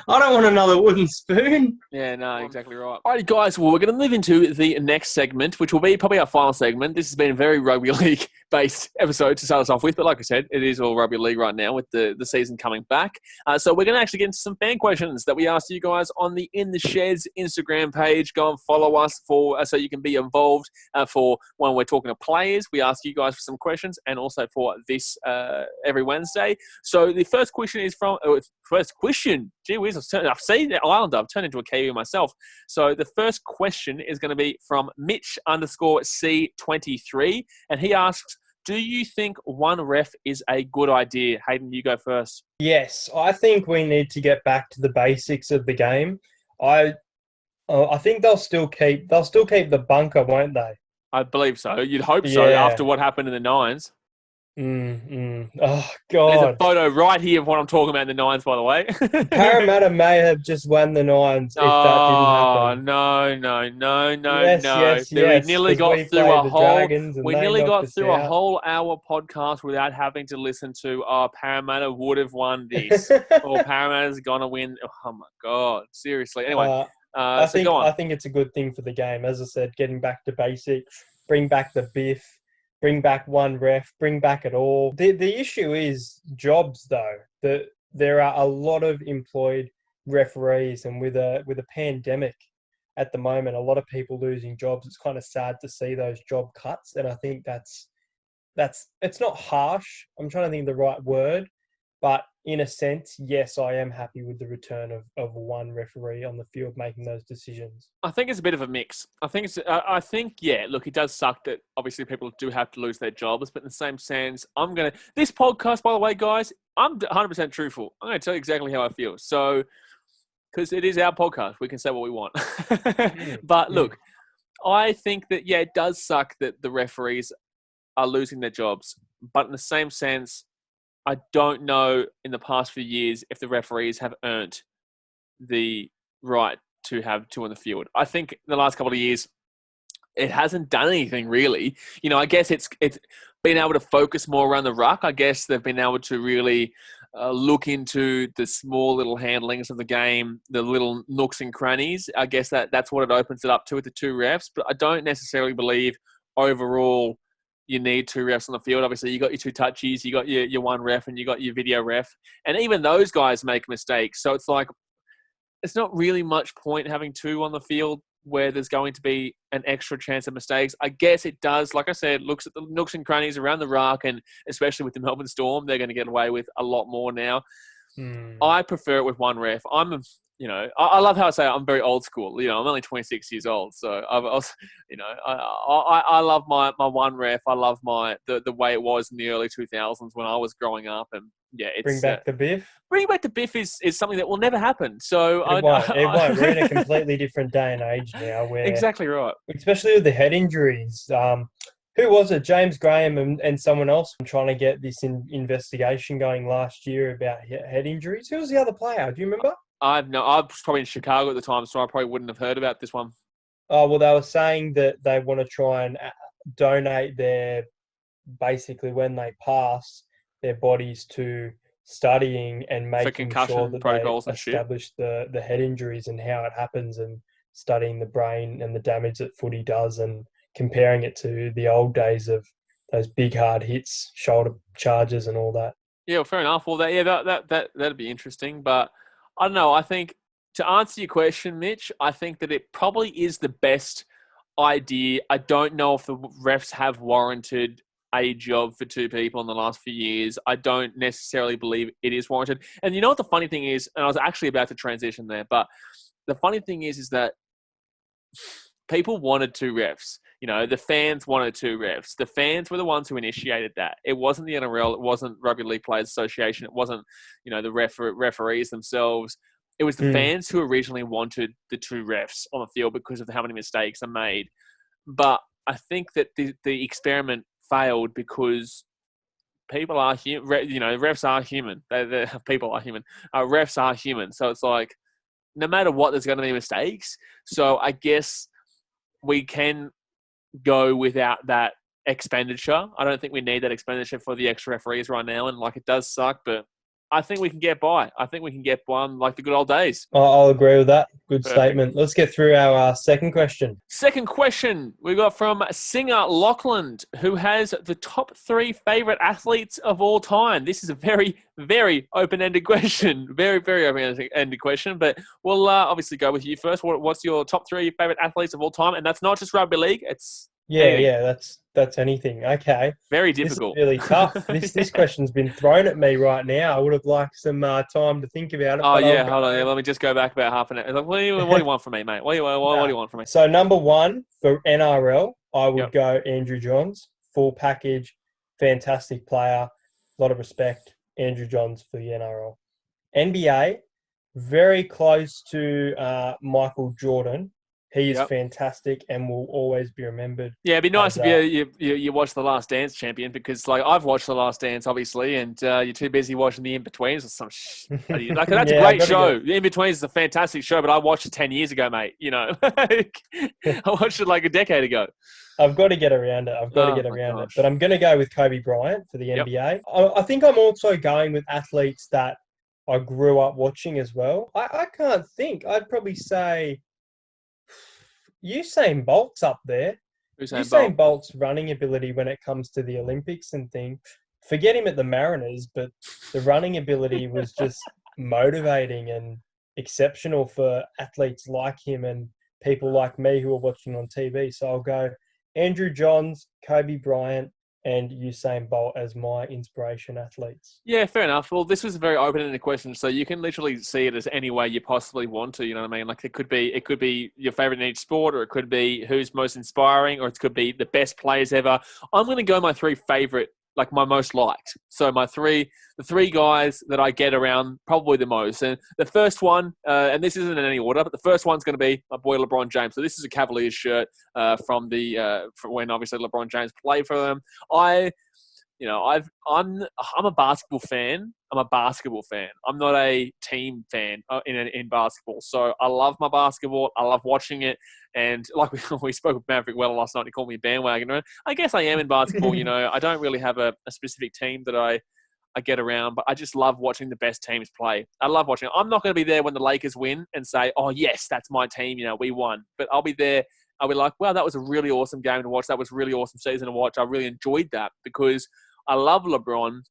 I don't want another wooden spoon. Yeah, no, exactly right. All right, guys, well, we're going to move into the next segment, which will be probably our final segment. This has been a very Rugby League-based episode to start us off with, but like I said, it is all Rugby League right now with the season coming back. So we're going to actually get into some fan questions that we asked you guys on the In the Sheds Instagram page. Go and follow us so you can be involved for when we're talking to players. We ask you guys for some questions, and also for this every Wednesday. So the first question is Gee whiz, I've seen the Islander. I've turned into a Kiwi myself. So the first question is going to be from Mitch_C23, and he asks, do you think one ref is a good idea? Hayden, you go first. Yes, I think we need to get back to the basics of the game. I think they'll still keep the bunker, won't they? I believe so. You'd hope so after what happened in the Nines. Oh, God. There's a photo right here of what I'm talking about in the Nines, by the way. Parramatta may have just won the Nines if that didn't happen. No. Yes. We nearly got through a a whole hour podcast without having to listen to, Parramatta would have won this. Or Parramatta's going to win. Oh, my God. Seriously. Anyway. I think it's a good thing for the game. As I said, getting back to basics, bring back the biff, bring back one ref, bring back it all. The issue is jobs, though. There are a lot of employed referees, and with a pandemic at the moment, a lot of people losing jobs. It's kind of sad to see those job cuts, and I think that's it's not harsh. I'm trying to think of the right word, but in a sense, yes, I am happy with the return of one referee on the field making those decisions. I think it's a bit of a mix. Look, it does suck that obviously people do have to lose their jobs, but in the same sense, this podcast, by the way, guys, I'm 100% truthful. I'm going to tell you exactly how I feel. So, because it is our podcast, we can say what we want. But look, I think that, it does suck that the referees are losing their jobs, but in the same sense, I don't know in the past few years if the referees have earned the right to have two on the field. I think the last couple of years, it hasn't done anything really. I guess it's been able to focus more around the ruck. I guess they've been able to really look into the small little handlings of the game, the little nooks and crannies. I guess that's what it opens it up to with the two refs. But I don't necessarily believe overall you need two refs on the field. Obviously, you got your two touchies, you got your one ref, and you got your video ref. And even those guys make mistakes. So it's like, it's not really much point having two on the field where there's going to be an extra chance of mistakes. I guess it does, like I said, looks at the nooks and crannies around the ruck, and especially with the Melbourne Storm, they're going to get away with a lot more now. I prefer it with one ref. I love how I say I'm very old school. I'm only 26 years old, so I love my one ref. I love the way it was in the early 2000s when I was growing up, and yeah, it's Bring back the biff. Bringing back the biff is something that will never happen. So It won't. We're in a completely different day and age now. Where exactly right. Especially with the head injuries. Who was it? James Graham and someone else trying to get this investigation going last year about head injuries. Who was the other player? Do you remember? I was probably in Chicago at the time, so I probably wouldn't have heard about this one. Oh, well, they were saying that they want to try and donate basically when they pass, their bodies to studying and making sure that they establish the head injuries and how it happens, and studying the brain and the damage that footy does, and comparing it to the old days of those big hard hits, shoulder charges and all that. Yeah, well, fair enough. Well, that'd be interesting. But I don't know. I think to answer your question, Mitch, I think that it probably is the best idea. I don't know if the refs have warranted a job for two people in the last few years. I don't necessarily believe it is warranted. And you know what the funny thing is, and I was actually about to transition there, but the funny thing is that people wanted two refs. The fans wanted two refs. The fans were the ones who initiated that. It wasn't the NRL. It wasn't Rugby League Players Association. It wasn't, the referees themselves. It was the fans who originally wanted the two refs on the field because of how many mistakes are made. But I think that the experiment failed because people are human. Refs are human. People are human. Refs are human. So it's like, no matter what, there's going to be mistakes. So I guess we can go without that expenditure. I don't think we need that expenditure for the extra referees right now. And it does suck, but I think we can get by. I think we can get by like the good old days. I'll agree with that. Good statement. Let's get through our second question. Second question we got from Singer Lachlan, who has the top 3 favourite athletes of all time. This is a very, very open-ended question. Very, very open-ended question. But we'll obviously go with you first. What's your top 3 favourite athletes of all time? And that's not just rugby league. It's anything. Yeah, that's anything. Okay. Very difficult. This is really tough. This question's been thrown at me right now. I would have liked some time to think about it. Oh, yeah. Hold on. Let me just go back about half an hour. What do you want from me, mate? What do you want from me? So, number 1 for NRL, I would go Andrew Johns. Full package, fantastic player, a lot of respect. Andrew Johns for the NRL. NBA, very close to Michael Jordan. He is fantastic and will always be remembered. Yeah, it'd be nice if you watch The Last Dance, champion, because I've watched The Last Dance, obviously, and you're too busy watching The In-Betweens or some that's a great show. The In-Betweens is a fantastic show, but I watched it 10 years ago, mate. I watched it a decade ago. I've got to get around it. But I'm going to go with Kobe Bryant for the NBA. I think I'm also going with athletes that I grew up watching as well. I can't think. I'd probably say Usain Bolt's up there. Usain Bolt's running ability when it comes to the Olympics and things. Forget him at the Mariners, but the running ability was just motivating and exceptional for athletes like him and people like me who are watching on TV. So I'll go Andrew Johns, Kobe Bryant, and Usain Bolt as my inspiration athletes. Yeah, fair enough. Well, this was a very open-ended question, so you can literally see it as any way you possibly want to. You know what I mean? It could be your favorite in each sport, or it could be who's most inspiring, or it could be the best players ever. I'm going to go my 3 favorite, my most liked. So the 3 guys that I get around probably the most. And the first one, and this isn't in any order, but the first one's going to be my boy LeBron James. So this is a Cavaliers shirt from when obviously LeBron James played for them. I'm a basketball fan. I'm not a team fan in basketball. So I love my basketball. I love watching it. And we spoke with Maverick Weller last night, he called me a bandwagoner. I guess I am in basketball. I don't really have a specific team that I get around, but I just love watching the best teams play. I love watching it. I'm not going to be there when the Lakers win and say, oh, yes, that's my team. We won. But I'll be there. I'll be like, wow, that was a really awesome game to watch. That was a really awesome season to watch. I really enjoyed that because I love LeBron.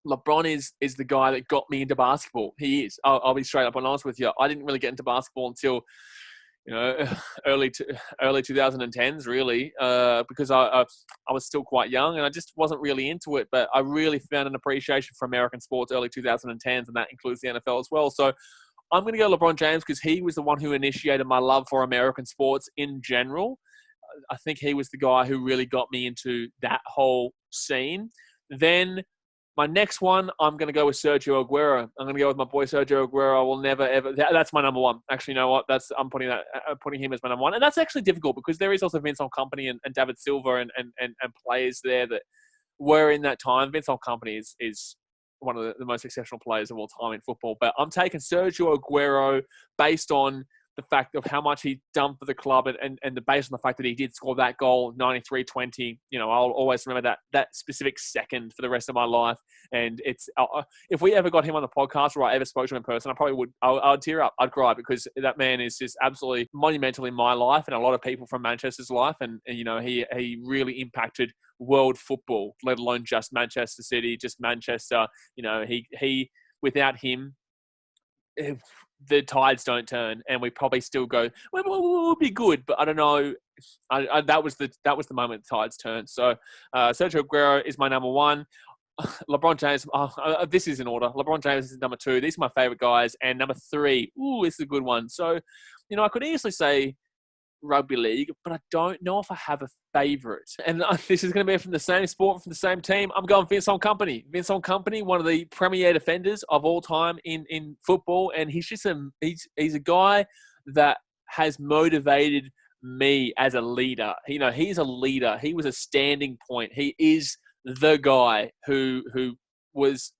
LeBron is the guy that got me into basketball. He is. I'll be straight up and honest with you. I didn't really get into basketball until, early 2010s, really, because I was still quite young and I just wasn't really into it. But I really found an appreciation for American sports early 2010s, and that includes the NFL as well. So I'm going to go LeBron James because he was the one who initiated my love for American sports in general. I think he was the guy who really got me into that whole scene. Then my next one, I'm going to go with Sergio Aguero. I'm going to go with my boy Sergio Aguero. I will never, ever. That's my number one. Actually, you know what? I'm putting him as my number one. And that's actually difficult because there is also Vincent Kompany and David Silva and players there that were in that time. Vincent Kompany is one of the most exceptional players of all time in football. But I'm taking Sergio Aguero based on the fact of how much he done for the club and based on the fact that he did score that goal, 93-20. I'll always remember that specific second for the rest of my life. And it's if we ever got him on the podcast or I ever spoke to him in person, I probably would. I'd tear up. I'd cry because that man is just absolutely monumental in my life and a lot of people from Manchester's life. And he really impacted world football, let alone just Manchester City, just Manchester. He without him, the tides don't turn, and we probably still go. We'll be good, but I don't know. That was the moment the tides turned. So Sergio Aguero is my number one. LeBron James. This is in order. LeBron James is number two. These are my favorite guys, and number three. This is a good one. So, I could easily say Rugby League, but I don't know if I have a favourite. And this is going to be from the same sport, from the same team. I'm going Vincent Kompany. Vincent Kompany, one of the premier defenders of all time in football, and he's just he's a guy that has motivated me as a leader. He's a leader. He was a standing point. He is the guy who was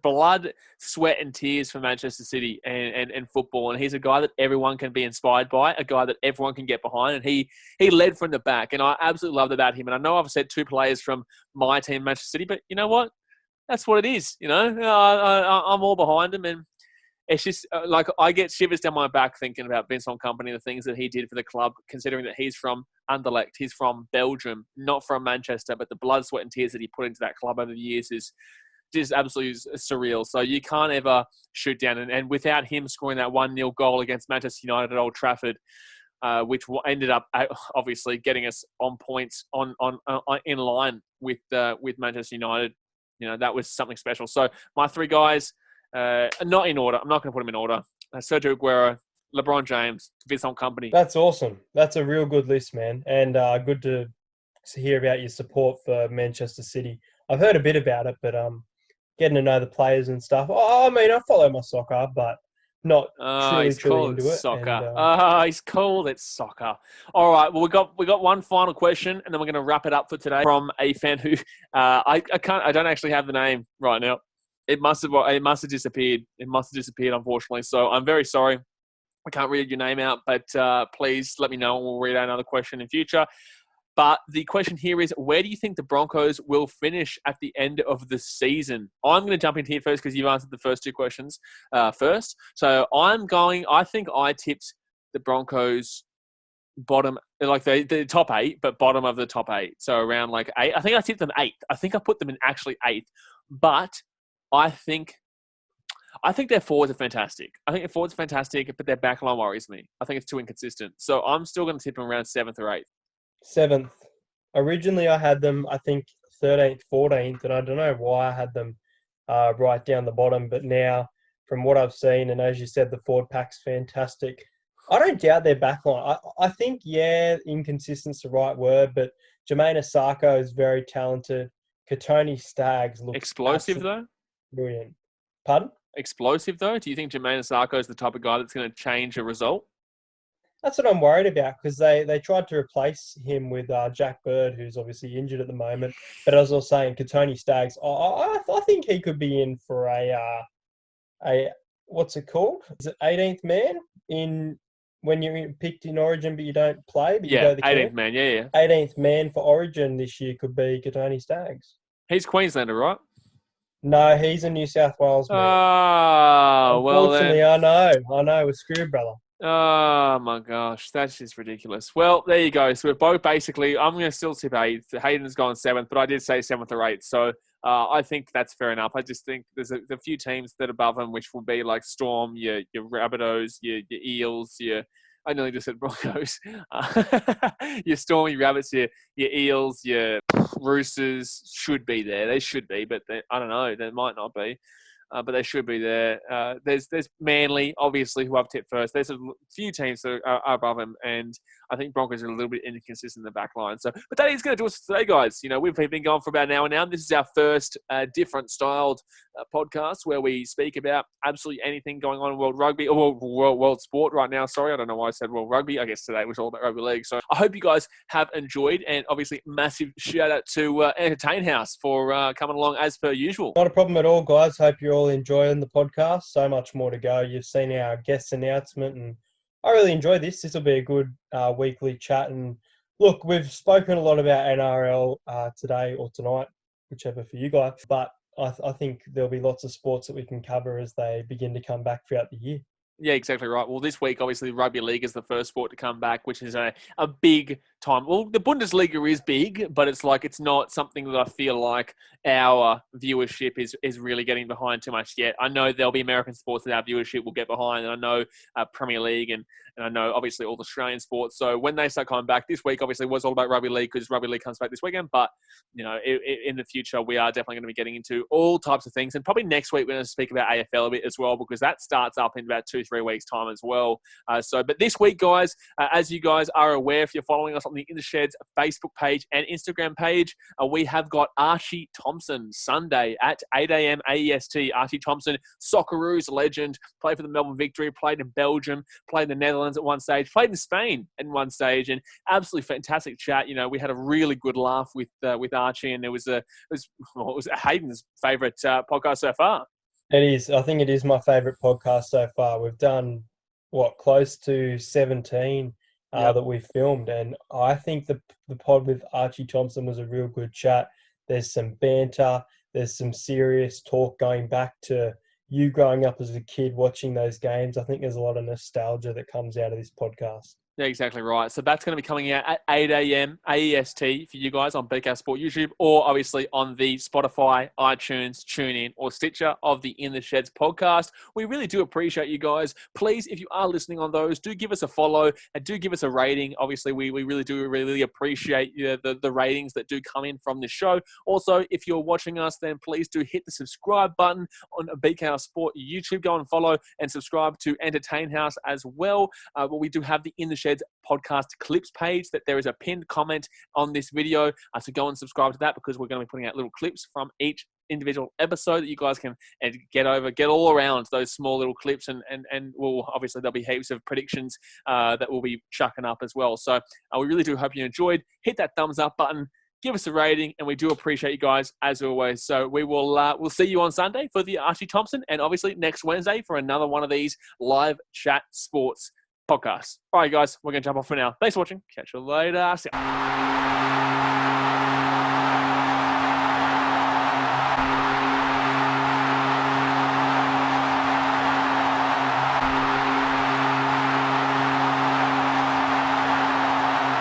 blood, sweat, and tears for Manchester City and football. And he's a guy that everyone can be inspired by, a guy that everyone can get behind. And he led from the back. And I absolutely loved about him. And I know I've said two players from my team, Manchester City, but you know what? That's what it is. I'm all behind him. And it's just like I get shivers down my back thinking about Vincent Kompany, the things that he did for the club, considering that he's from Anderlecht, he's from Belgium, not from Manchester, but the blood, sweat, and tears that he put into that club over the years is just absolutely surreal. So you can't ever shoot down. And without him scoring that 1-0 goal against Manchester United at Old Trafford, which ended up obviously getting us on points on in line with Manchester United, that was something special. So my three guys, not in order. I'm not going to put them in order. Sergio Aguero, LeBron James, Vincent Kompany. That's awesome. That's a real good list, man. And good to hear about your support for Manchester City. I've heard a bit about it, but getting to know the players and stuff. I mean, I follow my soccer, but not truly into it. Soccer. He's cool. It's soccer. All right. Well, we got one final question, and then we're going to wrap it up for today from a fan who I don't actually have the name right now. It must have disappeared. It must have disappeared, unfortunately. So I'm very sorry. I can't read your name out, but please let me know, and we'll read out another question in future. But the question here is, where do you think the Broncos will finish at the end of the season? I'm going to jump in here first because you've answered the first two questions first. So I think I tipped the Broncos bottom, like the top 8, but bottom of the top 8. So around like 8. I think I tipped them 8th. I think I put them in actually 8th. But I think their forwards are fantastic. But their backline worries me. I think it's too inconsistent. So I'm still going to tip them around 7th or 8th. 7th. Originally, I had them, I think, 13th, 14th, and I don't know why I had them right down the bottom. But now, from what I've seen, and as you said, the forward pack's fantastic. I don't doubt their backline. I think, inconsistent's the right word, but Jermaine Asako is very talented. Katoni Staggs looks explosive, though? Brilliant. Pardon? Explosive, though? Do you think Jermaine Asako is the type of guy that's going to change a result? That's what I'm worried about because they tried to replace him with Jack Bird, who's obviously injured at the moment. But as I was saying, Katoni Staggs, I think he could be in for a what's it called? Is it 18th man when you're picked in Origin but you don't play? But you go the 18th camp? man, yeah. 18th man for Origin this year could be Katoni Staggs. He's Queenslander, right? No, he's a New South Wales man. Oh, well then. Unfortunately, I know. We're screwed, brother. Oh, my gosh. That's just ridiculous. Well, there you go. So we're both basically, I'm going to still tip 8th. Hayden's gone 7th, but I did say 7th or 8th. So I think that's fair enough. I just think there's a few teams that are above them, which will be like Storm, your Rabbitohs, your Eels, I nearly just said Broncos. Your Storm, your Rabbits, your Eels, your Roosters should be there. They should be, but I don't know. They might not be. But they should be there. There's Manly, obviously, who I've tipped first. There's a few teams that are above them, and I think Broncos are a little bit inconsistent in the back line. So, but that is going to do us for today, guys. We've been going for about an hour now. And this is our first different styled podcast where we speak about absolutely anything going on in world rugby or world sport right now. Sorry, I don't know why I said world rugby. I guess today was all about rugby league. So I hope you guys have enjoyed, and obviously massive shout out to Entertain House for coming along as per usual. Not a problem at all, guys. Hope you're all enjoying the podcast. So much more to go. You've seen our guest announcement, and I really enjoy this. This will be a good weekly chat. And look, we've spoken a lot about NRL today or tonight, whichever for you guys. But I think there'll be lots of sports that we can cover as they begin to come back throughout the year. Yeah, exactly right. Well, this week, obviously, Rugby League is the first sport to come back, which is a big time. Well, the Bundesliga is big, but it's not something that I feel like our viewership is really getting behind too much yet. I know there'll be American sports that our viewership will get behind, and I know Premier League and I know, obviously, all the Australian sports. So when they start coming back, this week, obviously, was all about Rugby League because Rugby League comes back this weekend. But, in the future, we are definitely going to be getting into all types of things. And probably next week, we're going to speak about AFL a bit as well because that starts up in about 2-3 weeks' time as well. But this week, guys, as you guys are aware, if you're following us on the In the Sheds Facebook page and Instagram page, we have got Archie Thompson Sunday at 8 a.m. AEST. Archie Thompson, Socceroos legend, played for the Melbourne Victory, played in Belgium, played in the Netherlands at one stage, played in Spain at one stage, and absolutely fantastic chat. We had a really good laugh with Archie, and it was Hayden's favourite podcast so far. It is. I think it is my favourite podcast so far. We've done close to 17 that we've filmed, and I think the pod with Archie Thompson was a real good chat. There's some banter, there's some serious talk going back to you growing up as a kid watching those games. I think there's a lot of nostalgia that comes out of this podcast. Yeah, exactly right. So that's going to be coming out at 8 a.m. AEST for you guys on BKRsport YouTube, or obviously on the Spotify, iTunes, TuneIn, or Stitcher of the In the Sheds podcast. We really do appreciate you guys. Please, if you are listening on those, do give us a follow and do give us a rating. Obviously, we really appreciate the ratings that do come in from the show. Also, if you're watching us, then please do hit the subscribe button on BKRsport YouTube. Go and follow and subscribe to Entertain House as well. But we do have the In the Sheds podcast clips page that there is a pinned comment on this video. So go and subscribe to that because we're going to be putting out little clips from each individual episode that you guys can get all around those small little clips, and we'll obviously there'll be heaps of predictions that we'll be chucking up as well. So we really do hope you enjoyed. Hit that thumbs up button. Give us a rating, and we do appreciate you guys as always. So we will we'll see you on Sunday for the Archie Thompson, and obviously next Wednesday for another one of these live chat sports podcasts. All right, guys, we're going to jump off for now. Thanks for watching. Catch you later. See ya.